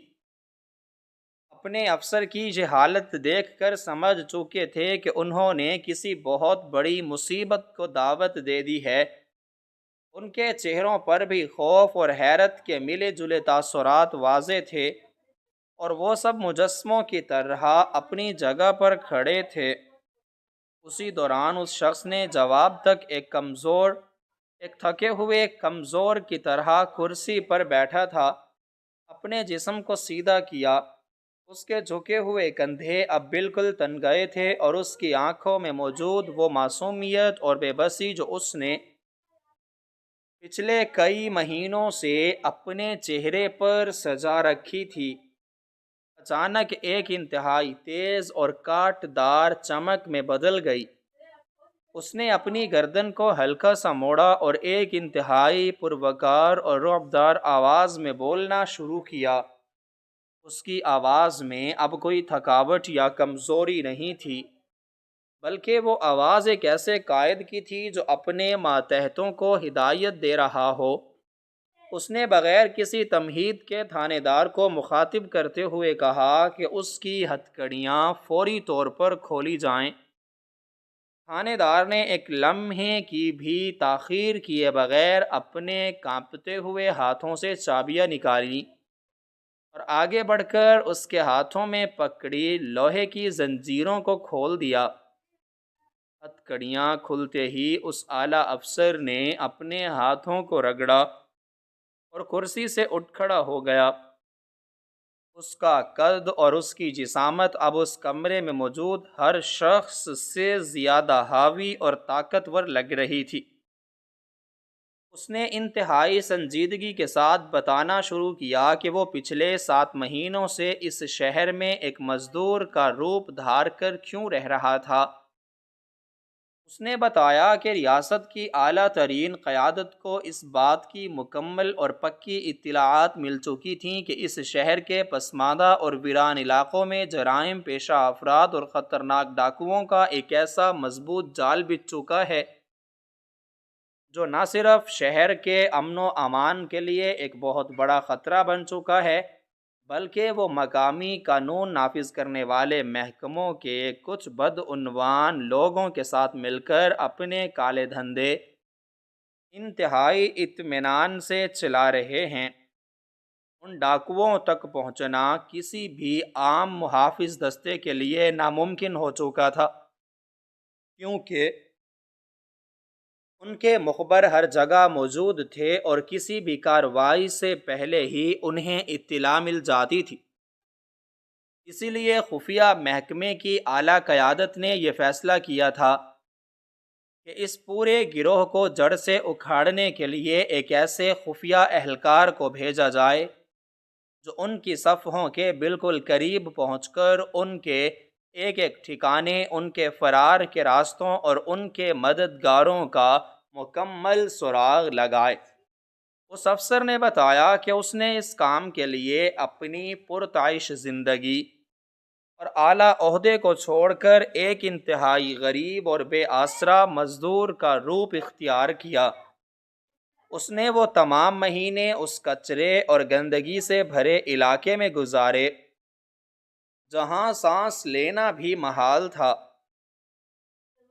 اپنے افسر کی یہ حالت دیکھ کر سمجھ چکے تھے کہ انہوں نے کسی بہت بڑی مصیبت کو دعوت دے دی ہے۔ ان کے چہروں پر بھی خوف اور حیرت کے ملے جلے تاثرات واضح تھے، اور وہ سب مجسموں کی طرح اپنی جگہ پر کھڑے تھے۔ اسی دوران اس شخص نے جواب تک ایک تھکے ہوئے کمزور کی طرح کرسی پر بیٹھا تھا، اپنے جسم کو سیدھا کیا۔ اس کے جھکے ہوئے کندھے اب بالکل تن گئے تھے اور اس کی آنکھوں میں موجود وہ معصومیت اور بے بسی جو اس نے پچھلے کئی مہینوں سے اپنے چہرے پر سجا رکھی تھی، اچانک ایک انتہائی تیز اور کاٹ دار چمک میں بدل گئی۔ اس نے اپنی گردن کو ہلکا سا موڑا اور ایک انتہائی پروکار اور رعبدار آواز میں بولنا شروع کیا۔ اس کی آواز میں اب کوئی تھکاوٹ یا کمزوری نہیں تھی، بلکہ وہ آواز ایک ایسے قائد کی تھی جو اپنے ماتحتوں کو ہدایت دے رہا ہو۔ اس نے بغیر کسی تمہید کے تھانے دار کو مخاطب کرتے ہوئے کہا کہ اس کی ہتھکڑیاں فوری طور پر کھولی جائیں۔ تھانے دار نے ایک لمحے کی بھی تاخیر کیے بغیر اپنے کانپتے ہوئے ہاتھوں سے چابیاں نکالی اور آگے بڑھ کر اس کے ہاتھوں میں پکڑی لوہے کی زنجیروں کو کھول دیا۔ ہتھکڑیاں کھلتے ہی اس اعلیٰ افسر نے اپنے ہاتھوں کو رگڑا اور کرسی سے اٹھ کھڑا ہو گیا۔ اس کا قد اور اس کی جسامت اب اس کمرے میں موجود ہر شخص سے زیادہ حاوی اور طاقتور لگ رہی تھی۔ اس نے انتہائی سنجیدگی کے ساتھ بتانا شروع کیا کہ وہ پچھلے 7 مہینوں سے اس شہر میں ایک مزدور کا روپ دھار کر کیوں رہ رہا تھا۔ اس نے بتایا کہ ریاست کی اعلیٰ ترین قیادت کو اس بات کی مکمل اور پکی اطلاعات مل چکی تھیں کہ اس شہر کے پسماندہ اور ویران علاقوں میں جرائم پیشہ افراد اور خطرناک ڈاکوؤں کا ایک ایسا مضبوط جال بچھ چکا ہے جو نہ صرف شہر کے امن و امان کے لیے ایک بہت بڑا خطرہ بن چکا ہے، بلکہ وہ مقامی قانون نافذ کرنے والے محکموں کے کچھ بدعنوان لوگوں کے ساتھ مل کر اپنے کالے دھندے انتہائی اطمینان سے چلا رہے ہیں۔ ان ڈاکوؤں تک پہنچنا کسی بھی عام محافظ دستے کے لیے ناممکن ہو چکا تھا، کیونکہ ان کے مخبر ہر جگہ موجود تھے اور کسی بھی کارروائی سے پہلے ہی انہیں اطلاع مل جاتی تھی۔ اسی لیے خفیہ محکمے کی اعلیٰ قیادت نے یہ فیصلہ کیا تھا کہ اس پورے گروہ کو جڑ سے اکھاڑنے کے لیے ایک ایسے خفیہ اہلکار کو بھیجا جائے جو ان کی صفحوں کے بالکل قریب پہنچ کر ان کے ایک ایک ٹھکانے، ان کے فرار کے راستوں اور ان کے مددگاروں کا مکمل سراغ لگائے۔ اس افسر نے بتایا کہ اس نے اس کام کے لیے اپنی پرتعیش زندگی اور اعلیٰ عہدے کو چھوڑ کر ایک انتہائی غریب اور بے آسرا مزدور کا روپ اختیار کیا۔ اس نے وہ تمام مہینے اس کچرے اور گندگی سے بھرے علاقے میں گزارے جہاں سانس لینا بھی محال تھا۔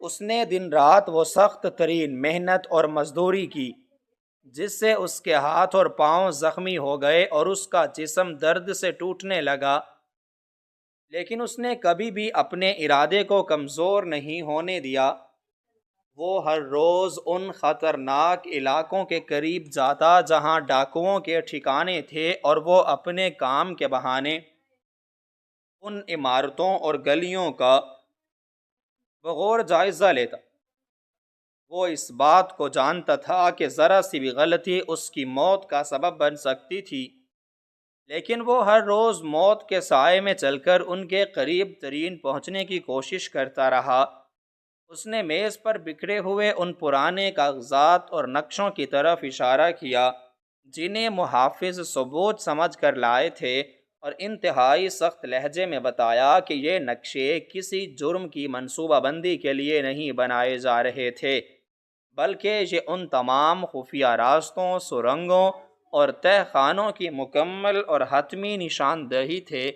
اس نے دن رات وہ سخت ترین محنت اور مزدوری کی جس سے اس کے ہاتھ اور پاؤں زخمی ہو گئے اور اس کا جسم درد سے ٹوٹنے لگا، لیکن اس نے کبھی بھی اپنے ارادے کو کمزور نہیں ہونے دیا۔ وہ ہر روز ان خطرناک علاقوں کے قریب جاتا جہاں ڈاکوؤں کے ٹھکانے تھے اور وہ اپنے کام کے بہانے ان عمارتوں اور گلیوں کا بغور جائزہ لیتا۔ وہ اس بات کو جانتا تھا کہ ذرا سی بھی غلطی اس کی موت کا سبب بن سکتی تھی، لیکن وہ ہر روز موت کے سائے میں چل کر ان کے قریب ترین پہنچنے کی کوشش کرتا رہا۔ اس نے میز پر بکھرے ہوئے ان پرانے کاغذات اور نقشوں کی طرف اشارہ کیا جنہیں محافظ ثبوت سمجھ کر لائے تھے، اور انتہائی سخت لہجے میں بتایا کہ یہ نقشے کسی جرم کی منصوبہ بندی کے لیے نہیں بنائے جا رہے تھے، بلکہ یہ ان تمام خفیہ راستوں، سرنگوں اور تہہ خانوں کی مکمل اور حتمی نشاندہی تھے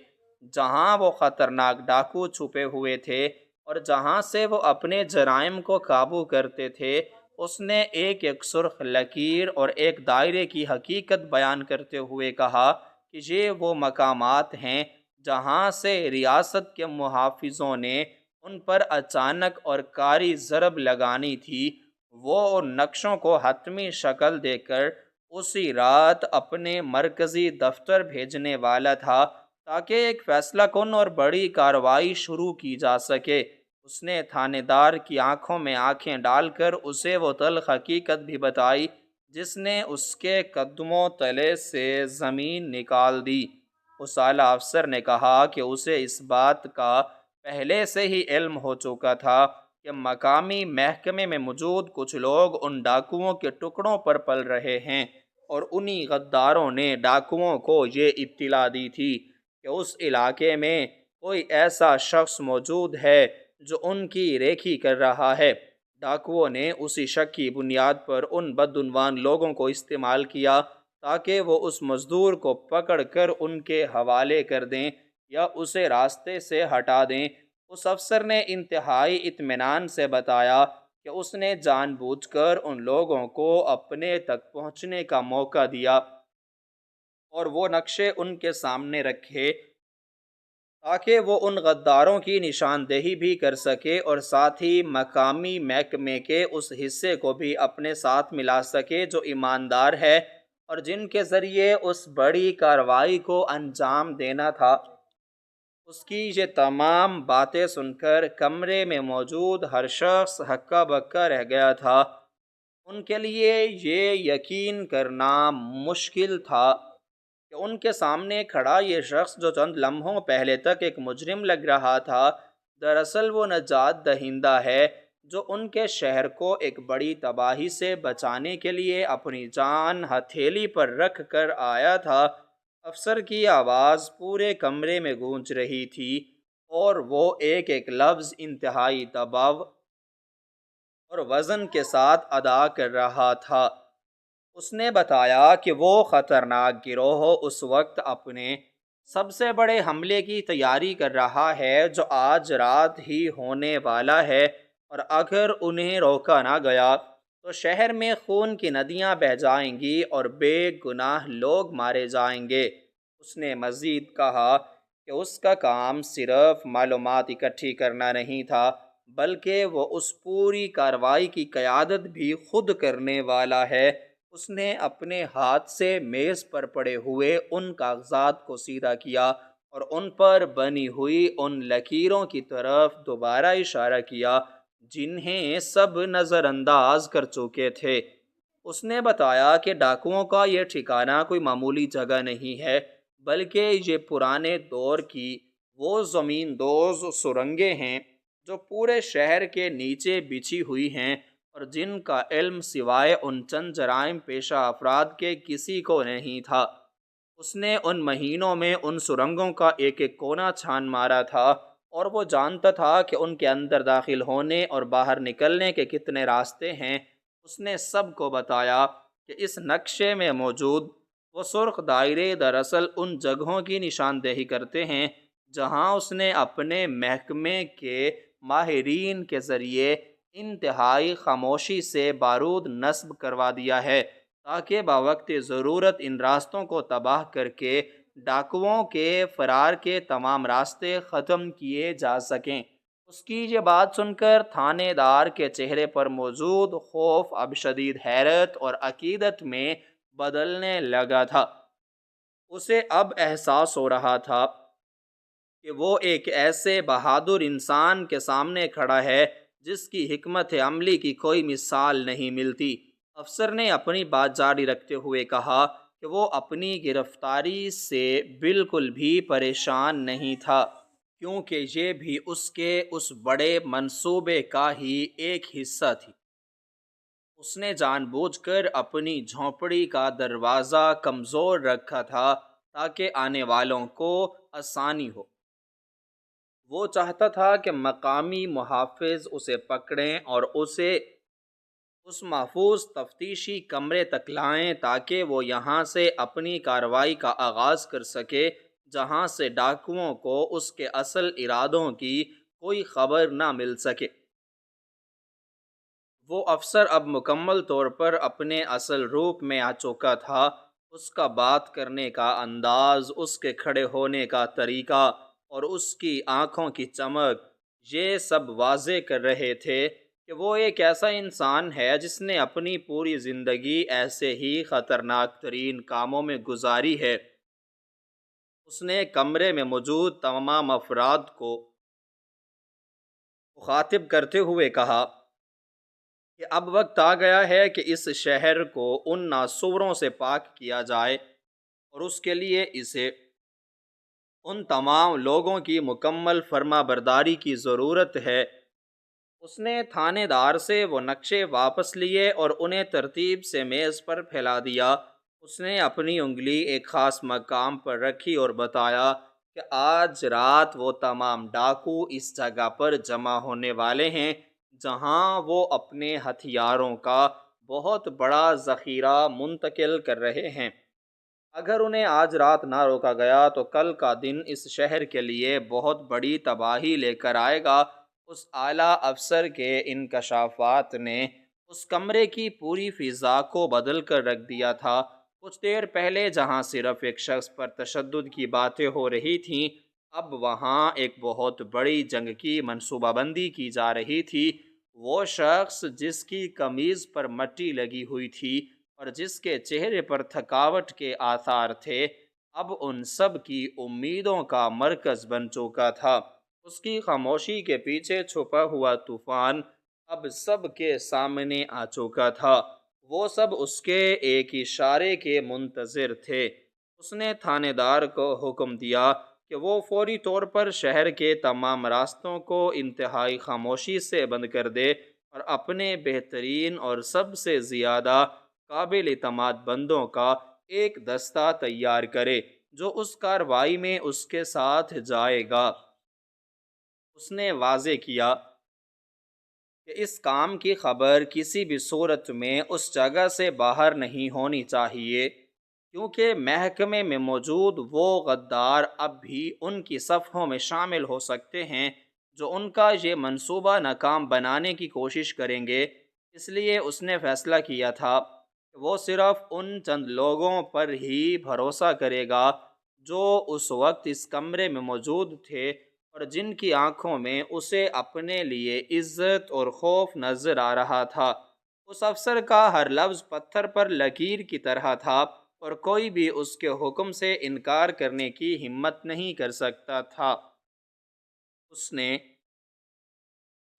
جہاں وہ خطرناک ڈاکو چھپے ہوئے تھے اور جہاں سے وہ اپنے جرائم کو قابو کرتے تھے۔ اس نے ایک ایک سرخ لکیر اور ایک دائرے کی حقیقت بیان کرتے ہوئے کہا کہ یہ وہ مقامات ہیں جہاں سے ریاست کے محافظوں نے ان پر اچانک اور کاری ضرب لگانی تھی۔ وہ ان نقشوں کو حتمی شکل دے کر اسی رات اپنے مرکزی دفتر بھیجنے والا تھا تاکہ ایک فیصلہ کن اور بڑی کارروائی شروع کی جا سکے۔ اس نے تھانے دار کی آنکھوں میں آنکھیں ڈال کر اسے وہ تلخ حقیقت بھی بتائی جس نے اس کے قدموں تلے سے زمین نکال دی۔ اس اعلیٰ افسر نے کہا کہ اسے اس بات کا پہلے سے ہی علم ہو چکا تھا کہ مقامی محکمے میں موجود کچھ لوگ ان ڈاکوؤں کے ٹکڑوں پر پل رہے ہیں، اور انہی غداروں نے ڈاکوؤں کو یہ اطلاع دی تھی کہ اس علاقے میں کوئی ایسا شخص موجود ہے جو ان کی ریکھی کر رہا ہے۔ ڈاکوؤں نے اسی شک کی بنیاد پر ان بدعنوان لوگوں کو استعمال کیا تاکہ وہ اس مزدور کو پکڑ کر ان کے حوالے کر دیں یا اسے راستے سے ہٹا دیں۔ اس افسر نے انتہائی اطمینان سے بتایا کہ اس نے جان بوجھ کر ان لوگوں کو اپنے تک پہنچنے کا موقع دیا اور وہ نقشے ان کے سامنے رکھے تاکہ وہ ان غداروں کی نشاندہی بھی کر سکے اور ساتھ ہی مقامی محکمے کے اس حصے کو بھی اپنے ساتھ ملا سکے جو ایماندار ہے اور جن کے ذریعے اس بڑی کارروائی کو انجام دینا تھا۔ اس کی یہ تمام باتیں سن کر کمرے میں موجود ہر شخص ہکا بکا رہ گیا تھا۔ ان کے لیے یہ یقین کرنا مشکل تھا کہ ان کے سامنے کھڑا یہ شخص جو چند لمحوں پہلے تک ایک مجرم لگ رہا تھا، دراصل وہ نجات دہندہ ہے جو ان کے شہر کو ایک بڑی تباہی سے بچانے کے لیے اپنی جان ہتھیلی پر رکھ کر آیا تھا۔ افسر کی آواز پورے کمرے میں گونج رہی تھی اور وہ ایک ایک لفظ انتہائی دباؤ اور وزن کے ساتھ ادا کر رہا تھا۔ اس نے بتایا کہ وہ خطرناک گروہ اس وقت اپنے سب سے بڑے حملے کی تیاری کر رہا ہے جو آج رات ہی ہونے والا ہے، اور اگر انہیں روکا نہ گیا تو شہر میں خون کی ندیاں بہہ جائیں گی اور بے گناہ لوگ مارے جائیں گے۔ اس نے مزید کہا کہ اس کا کام صرف معلومات اکٹھی کرنا نہیں تھا، بلکہ وہ اس پوری کارروائی کی قیادت بھی خود کرنے والا ہے۔ اس نے اپنے ہاتھ سے میز پر پڑے ہوئے ان کاغذات کو سیدھا کیا اور ان پر بنی ہوئی ان لکیروں کی طرف دوبارہ اشارہ کیا جنہیں سب نظر انداز کر چکے تھے۔ اس نے بتایا کہ ڈاکوؤں کا یہ ٹھکانہ کوئی معمولی جگہ نہیں ہے، بلکہ یہ پرانے دور کی وہ زمین دوز سرنگیں ہیں جو پورے شہر کے نیچے بچھی ہوئی ہیں، اور جن کا علم سوائے ان چند جرائم پیشہ افراد کے کسی کو نہیں تھا۔ اس نے ان مہینوں میں ان سرنگوں کا ایک ایک کونا چھان مارا تھا، اور وہ جانتا تھا کہ ان کے اندر داخل ہونے اور باہر نکلنے کے کتنے راستے ہیں۔ اس نے سب کو بتایا کہ اس نقشے میں موجود وہ سرخ دائرے دراصل ان جگہوں کی نشاندہی کرتے ہیں جہاں اس نے اپنے محکمے کے ماہرین کے ذریعے انتہائی خاموشی سے بارود نصب کروا دیا ہے، تاکہ بوقت ضرورت ان راستوں کو تباہ کر کے ڈاکوؤں کے فرار کے تمام راستے ختم کیے جا سکیں۔ اس کی یہ بات سن کر تھانے دار کے چہرے پر موجود خوف اب شدید حیرت اور عقیدت میں بدلنے لگا تھا۔ اسے اب احساس ہو رہا تھا کہ وہ ایک ایسے بہادر انسان کے سامنے کھڑا ہے جس کی حکمت عملی کی کوئی مثال نہیں ملتی۔ افسر نے اپنی بات جاری رکھتے ہوئے کہا کہ وہ اپنی گرفتاری سے بالکل بھی پریشان نہیں تھا، کیونکہ یہ بھی اس کے اس بڑے منصوبے کا ہی ایک حصہ تھی۔ اس نے جان بوجھ کر اپنی جھونپڑی کا دروازہ کمزور رکھا تھا تاکہ آنے والوں کو آسانی ہو۔ وہ چاہتا تھا کہ مقامی محافظ اسے پکڑیں اور اسے اس محفوظ تفتیشی کمرے تک لائیں تاکہ وہ یہاں سے اپنی کارروائی کا آغاز کر سکے، جہاں سے ڈاکوؤں کو اس کے اصل ارادوں کی کوئی خبر نہ مل سکے۔ وہ افسر اب مکمل طور پر اپنے اصل روپ میں آ چکا تھا۔ اس کا بات کرنے کا انداز، اس کے کھڑے ہونے کا طریقہ اور اس کی آنکھوں کی چمک، یہ سب واضح کر رہے تھے کہ وہ ایک ایسا انسان ہے جس نے اپنی پوری زندگی ایسے ہی خطرناک ترین کاموں میں گزاری ہے۔ اس نے کمرے میں موجود تمام افراد کو مخاطب کرتے ہوئے کہا کہ اب وقت آ گیا ہے کہ اس شہر کو ان ناسوروں سے پاک کیا جائے، اور اس کے لیے اسے ان تمام لوگوں کی مکمل فرما برداری کی ضرورت ہے۔ اس نے تھانے دار سے وہ نقشے واپس لیے اور انہیں ترتیب سے میز پر پھیلا دیا۔ اس نے اپنی انگلی ایک خاص مقام پر رکھی اور بتایا کہ آج رات وہ تمام ڈاکو اس جگہ پر جمع ہونے والے ہیں جہاں وہ اپنے ہتھیاروں کا بہت بڑا ذخیرہ منتقل کر رہے ہیں۔ اگر انہیں آج رات نہ روکا گیا تو کل کا دن اس شہر کے لیے بہت بڑی تباہی لے کر آئے گا۔ اس اعلیٰ افسر کے انکشافات نے اس کمرے کی پوری فضا کو بدل کر رکھ دیا تھا۔ کچھ دیر پہلے جہاں صرف ایک شخص پر تشدد کی باتیں ہو رہی تھیں، اب وہاں ایک بہت بڑی جنگ کی منصوبہ بندی کی جا رہی تھی۔ وہ شخص جس کی قمیض پر مٹی لگی ہوئی تھی اور جس کے چہرے پر تھکاوٹ کے آثار تھے، اب ان سب کی امیدوں کا مرکز بن چکا تھا۔ اس کی خاموشی کے پیچھے چھپا ہوا طوفان اب سب کے سامنے آ چکا تھا۔ وہ سب اس کے ایک اشارے کے منتظر تھے۔ اس نے تھانے دار کو حکم دیا کہ وہ فوری طور پر شہر کے تمام راستوں کو انتہائی خاموشی سے بند کر دے اور اپنے بہترین اور سب سے زیادہ قابل اعتماد بندوں کا ایک دستہ تیار کرے جو اس کارروائی میں اس کے ساتھ جائے گا۔ اس نے واضح کیا کہ اس کام کی خبر کسی بھی صورت میں اس جگہ سے باہر نہیں ہونی چاہیے، کیونکہ محکمے میں موجود وہ غدار اب بھی ان کی صفوں میں شامل ہو سکتے ہیں جو ان کا یہ منصوبہ ناکام بنانے کی کوشش کریں گے۔ اس لیے اس نے فیصلہ کیا تھا کہ وہ صرف ان چند لوگوں پر ہی بھروسہ کرے گا جو اس وقت اس کمرے میں موجود تھے اور جن کی آنکھوں میں اسے اپنے لیے عزت اور خوف نظر آ رہا تھا۔ اس افسر کا ہر لفظ پتھر پر لکیر کی طرح تھا اور کوئی بھی اس کے حکم سے انکار کرنے کی ہمت نہیں کر سکتا تھا۔ اس نے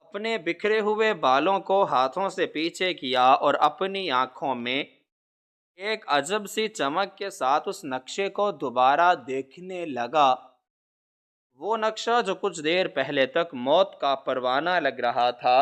اپنے بکھرے ہوئے بالوں کو ہاتھوں سے پیچھے کیا اور اپنی آنکھوں میں ایک عجب سی چمک کے ساتھ اس نقشے کو دوبارہ دیکھنے لگا۔ وہ نقشہ جو کچھ دیر پہلے تک موت کا پروانہ لگ رہا تھا،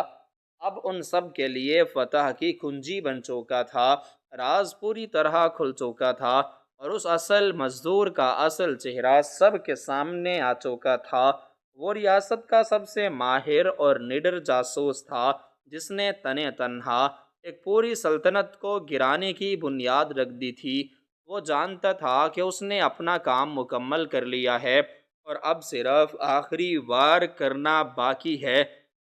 اب ان سب کے لیے فتح کی کنجی بن چکا تھا، راز پوری طرح کھل چکا تھا، اور اس اصل مزدور کا اصل چہرہ سب کے سامنے آ چکا تھا۔ وہ ریاست کا سب سے ماہر اور نڈر جاسوس تھا، جس نے تنے تنہا ایک پوری سلطنت کو گرانے کی بنیاد رکھ دی تھی۔ وہ جانتا تھا کہ اس نے اپنا کام مکمل کر لیا ہے اور اب صرف آخری وار کرنا باقی ہے۔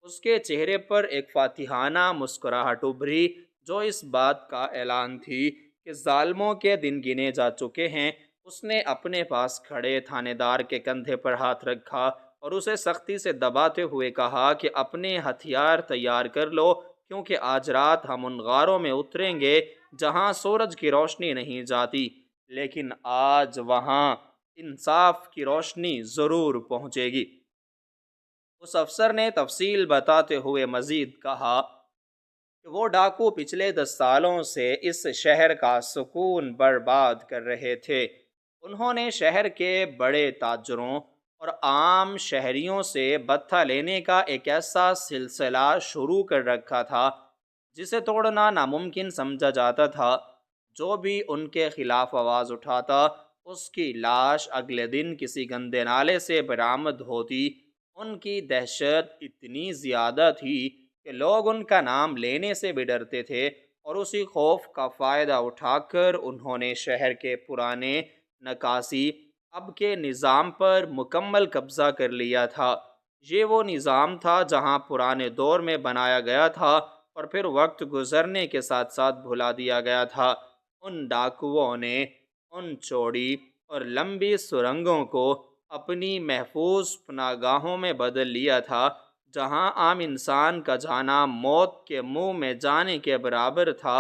اس کے چہرے پر ایک فاتحانہ مسکراہٹ ابھری، جو اس بات کا اعلان تھی کہ ظالموں کے دن گنے جا چکے ہیں۔ اس نے اپنے پاس کھڑے تھانے دار کے کندھے پر ہاتھ رکھا اور اسے سختی سے دباتے ہوئے کہا کہ اپنے ہتھیار تیار کر لو، کیونکہ آج رات ہم ان غاروں میں اتریں گے جہاں سورج کی روشنی نہیں جاتی، لیکن آج وہاں انصاف کی روشنی ضرور پہنچے گی۔ اس افسر نے تفصیل بتاتے ہوئے مزید کہا کہ وہ ڈاکو پچھلے 10 سالوں سے اس شہر کا سکون برباد کر رہے تھے۔ انہوں نے شہر کے بڑے تاجروں اور عام شہریوں سے بتہ لینے کا ایک ایسا سلسلہ شروع کر رکھا تھا جسے توڑنا ناممکن سمجھا جاتا تھا۔ جو بھی ان کے خلاف آواز اٹھاتا، اس کی لاش اگلے دن کسی گندے نالے سے برآمد ہوتی۔ ان کی دہشت اتنی زیادہ تھی کہ لوگ ان کا نام لینے سے بھی ڈرتے تھے، اور اسی خوف کا فائدہ اٹھا کر انہوں نے شہر کے پرانے نکاسی اب کے نظام پر مکمل قبضہ کر لیا تھا۔ یہ وہ نظام تھا جہاں پرانے دور میں بنایا گیا تھا اور پھر وقت گزرنے کے ساتھ ساتھ بھلا دیا گیا تھا۔ ان ڈاکوؤں نے ان چوڑی اور لمبی سرنگوں کو اپنی محفوظ پناہ گاہوں میں بدل لیا تھا، جہاں عام انسان کا جانا موت کے منہ میں جانے کے برابر تھا۔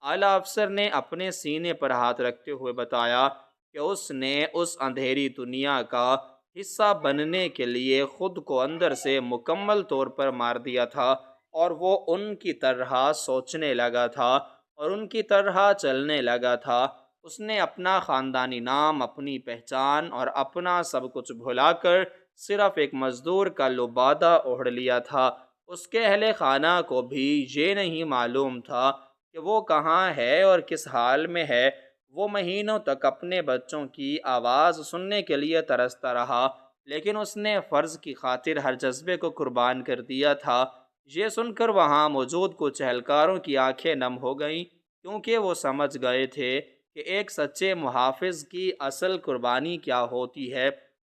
اعلیٰ افسر نے اپنے سینے پر ہاتھ رکھتے ہوئے بتایا کہ اس نے اس اندھیری دنیا کا حصہ بننے کے لیے خود کو اندر سے مکمل طور پر مار دیا تھا، اور وہ ان کی طرح سوچنے لگا تھا اور ان کی طرح چلنے لگا تھا۔ اس نے اپنا خاندانی نام، اپنی پہچان اور اپنا سب کچھ بھلا کر صرف ایک مزدور کا لبادہ اوڑھ لیا تھا۔ اس کے اہل خانہ کو بھی یہ نہیں معلوم تھا کہ وہ کہاں ہے اور کس حال میں ہے۔ وہ مہینوں تک اپنے بچوں کی آواز سننے کے لیے ترستا رہا، لیکن اس نے فرض کی خاطر ہر جذبے کو قربان کر دیا تھا۔ یہ سن کر وہاں موجود کچھ اہلکاروں کی آنکھیں نم ہو گئیں، کیونکہ وہ سمجھ گئے تھے کہ ایک سچے محافظ کی اصل قربانی کیا ہوتی ہے۔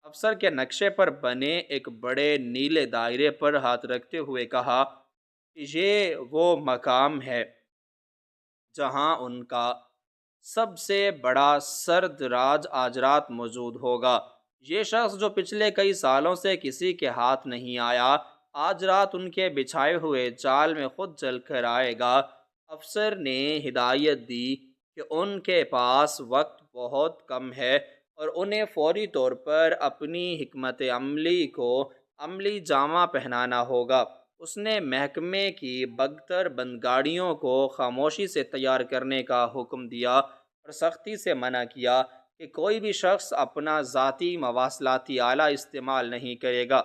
افسر کے نقشے پر بنے ایک بڑے نیلے دائرے پر ہاتھ رکھتے ہوئے کہا کہ یہ وہ مقام ہے جہاں ان کا سب سے بڑا سرد راج آج رات موجود ہوگا۔ یہ شخص جو پچھلے کئی سالوں سے کسی کے ہاتھ نہیں آیا، آج رات ان کے بچھائے ہوئے جال میں خود چل کر آئے گا۔ افسر نے ہدایت دی کہ ان کے پاس وقت بہت کم ہے اور انہیں فوری طور پر اپنی حکمت عملی کو عملی جامہ پہنانا ہوگا۔ اس نے محکمے کی بگتر بند گاڑیوں کو خاموشی سے تیار کرنے کا حکم دیا اور سختی سے منع کیا کہ کوئی بھی شخص اپنا ذاتی مواصلاتی آلہ استعمال نہیں کرے گا،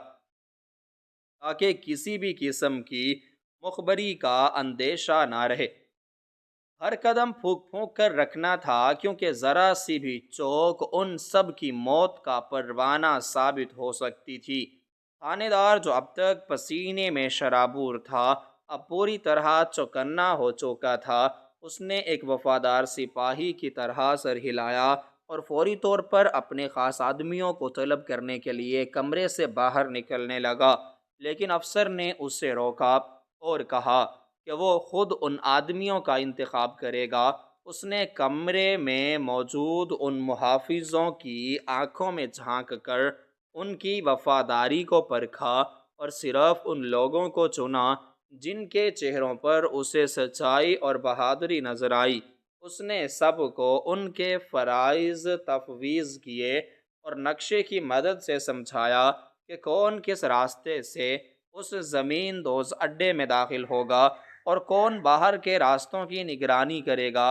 تاکہ کسی بھی قسم کی مخبری کا اندیشہ نہ رہے۔ ہر قدم پھونک پھونک کر رکھنا تھا، کیونکہ ذرا سی بھی چوک ان سب کی موت کا پروانہ ثابت ہو سکتی تھی۔ تھانے دار، جو اب تک پسینے میں شرابور تھا، اب پوری طرح چوکنا ہو چکا تھا۔ اس نے ایک وفادار سپاہی کی طرح سر ہلایا اور فوری طور پر اپنے خاص آدمیوں کو طلب کرنے کے لیے کمرے سے باہر نکلنے لگا، لیکن افسر نے اسے روکا اور کہا کہ وہ خود ان آدمیوں کا انتخاب کرے گا۔ اس نے کمرے میں موجود ان محافظوں کی آنکھوں میں جھانک کر ان کی وفاداری کو پرکھا اور صرف ان لوگوں کو چنا جن کے چہروں پر اسے سچائی اور بہادری نظر آئی۔ اس نے سب کو ان کے فرائض تفویض کیے اور نقشے کی مدد سے سمجھایا کہ کون کس راستے سے اس زمین دوز اڈے میں داخل ہوگا اور کون باہر کے راستوں کی نگرانی کرے گا۔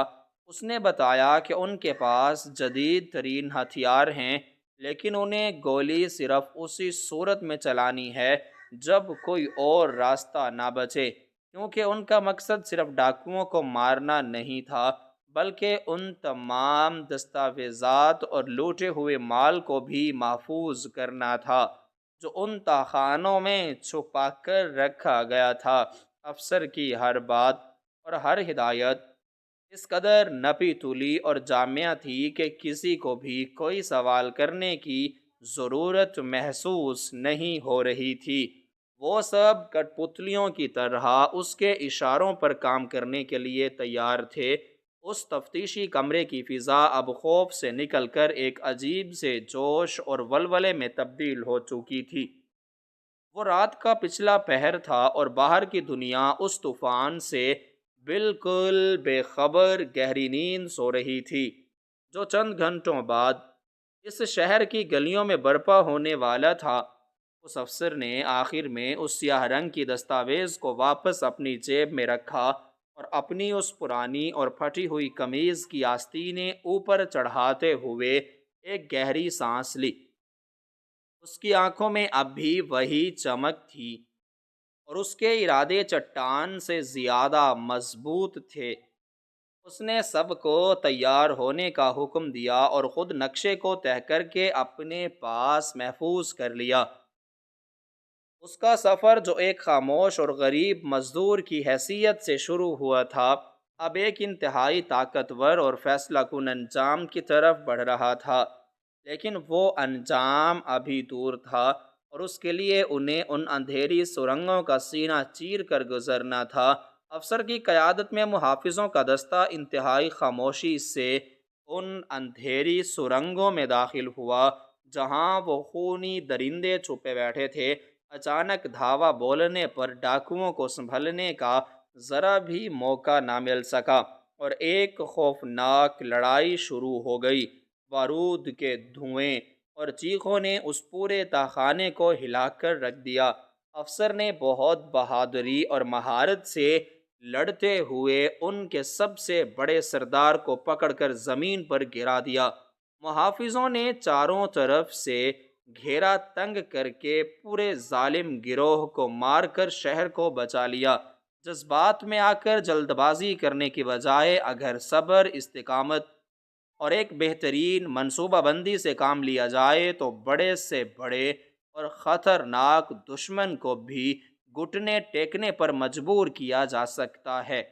اس نے بتایا کہ ان کے پاس جدید ترین ہتھیار ہیں، لیکن انہیں گولی صرف اسی صورت میں چلانی ہے جب کوئی اور راستہ نہ بچے۔ کیونکہ ان کا مقصد صرف ڈاکوؤں کو مارنا نہیں تھا، بلکہ ان تمام دستاویزات اور لوٹے ہوئے مال کو بھی محفوظ کرنا تھا جو ان تاخانوں میں چھپا کر رکھا گیا تھا۔ افسر کی ہر بات اور ہر ہدایت اس قدر نپی تلی اور جامعہ تھی کہ کسی کو بھی کوئی سوال کرنے کی ضرورت محسوس نہیں ہو رہی تھی۔ وہ سب کٹ پتلیوں کی طرح اس کے اشاروں پر کام کرنے کے لیے تیار تھے۔ اس تفتیشی کمرے کی فضا اب خوف سے نکل کر ایک عجیب سے جوش اور ولولے میں تبدیل ہو چکی تھی۔ وہ رات کا پچھلا پہر تھا اور باہر کی دنیا اس طوفان سے بالکل بے خبر گہری نیند سو رہی تھی جو چند گھنٹوں بعد اس شہر کی گلیوں میں برپا ہونے والا تھا۔ اس افسر نے آخر میں اس سیاہ رنگ کی دستاویز کو واپس اپنی جیب میں رکھا اور اپنی اس پرانی اور پھٹی ہوئی قمیض کی آستینیں اوپر چڑھاتے ہوئے ایک گہری سانس لی۔ اس کی آنکھوں میں اب بھی وہی چمک تھی اور اس کے ارادے چٹان سے زیادہ مضبوط تھے۔ اس نے سب کو تیار ہونے کا حکم دیا اور خود نقشے کو طے کر کے اپنے پاس محفوظ کر لیا۔ اس کا سفر جو ایک خاموش اور غریب مزدور کی حیثیت سے شروع ہوا تھا، اب ایک انتہائی طاقتور اور فیصلہ کن انجام کی طرف بڑھ رہا تھا۔ لیکن وہ انجام ابھی دور تھا اور اس کے لیے انہیں ان اندھیری سرنگوں کا سینہ چیر کر گزرنا تھا۔ افسر کی قیادت میں محافظوں کا دستہ انتہائی خاموشی سے ان اندھیری سرنگوں میں داخل ہوا جہاں وہ خونی درندے چھپے بیٹھے تھے۔ اچانک دھاوا بولنے پر ڈاکوؤں کو سنبھلنے کا ذرا بھی موقع نہ مل سکا اور ایک خوفناک لڑائی شروع ہو گئی۔ بارود کے دھوئیں اور چیخوں نے اس پورے تاخانے کو ہلا کر رکھ دیا۔ افسر نے بہت بہادری اور مہارت سے لڑتے ہوئے ان کے سب سے بڑے سردار کو پکڑ کر زمین پر گرا دیا۔ محافظوں نے چاروں طرف سے گھیرا تنگ کر کے پورے ظالم گروہ کو مار کر شہر کو بچا لیا۔ جذبات میں آ کر جلد بازی کرنے کی بجائے اگر صبر، استقامت اور ایک بہترین منصوبہ بندی سے کام لیا جائے تو بڑے سے بڑے اور خطرناک دشمن کو بھی گھٹنے ٹیکنے پر مجبور کیا جا سکتا ہے۔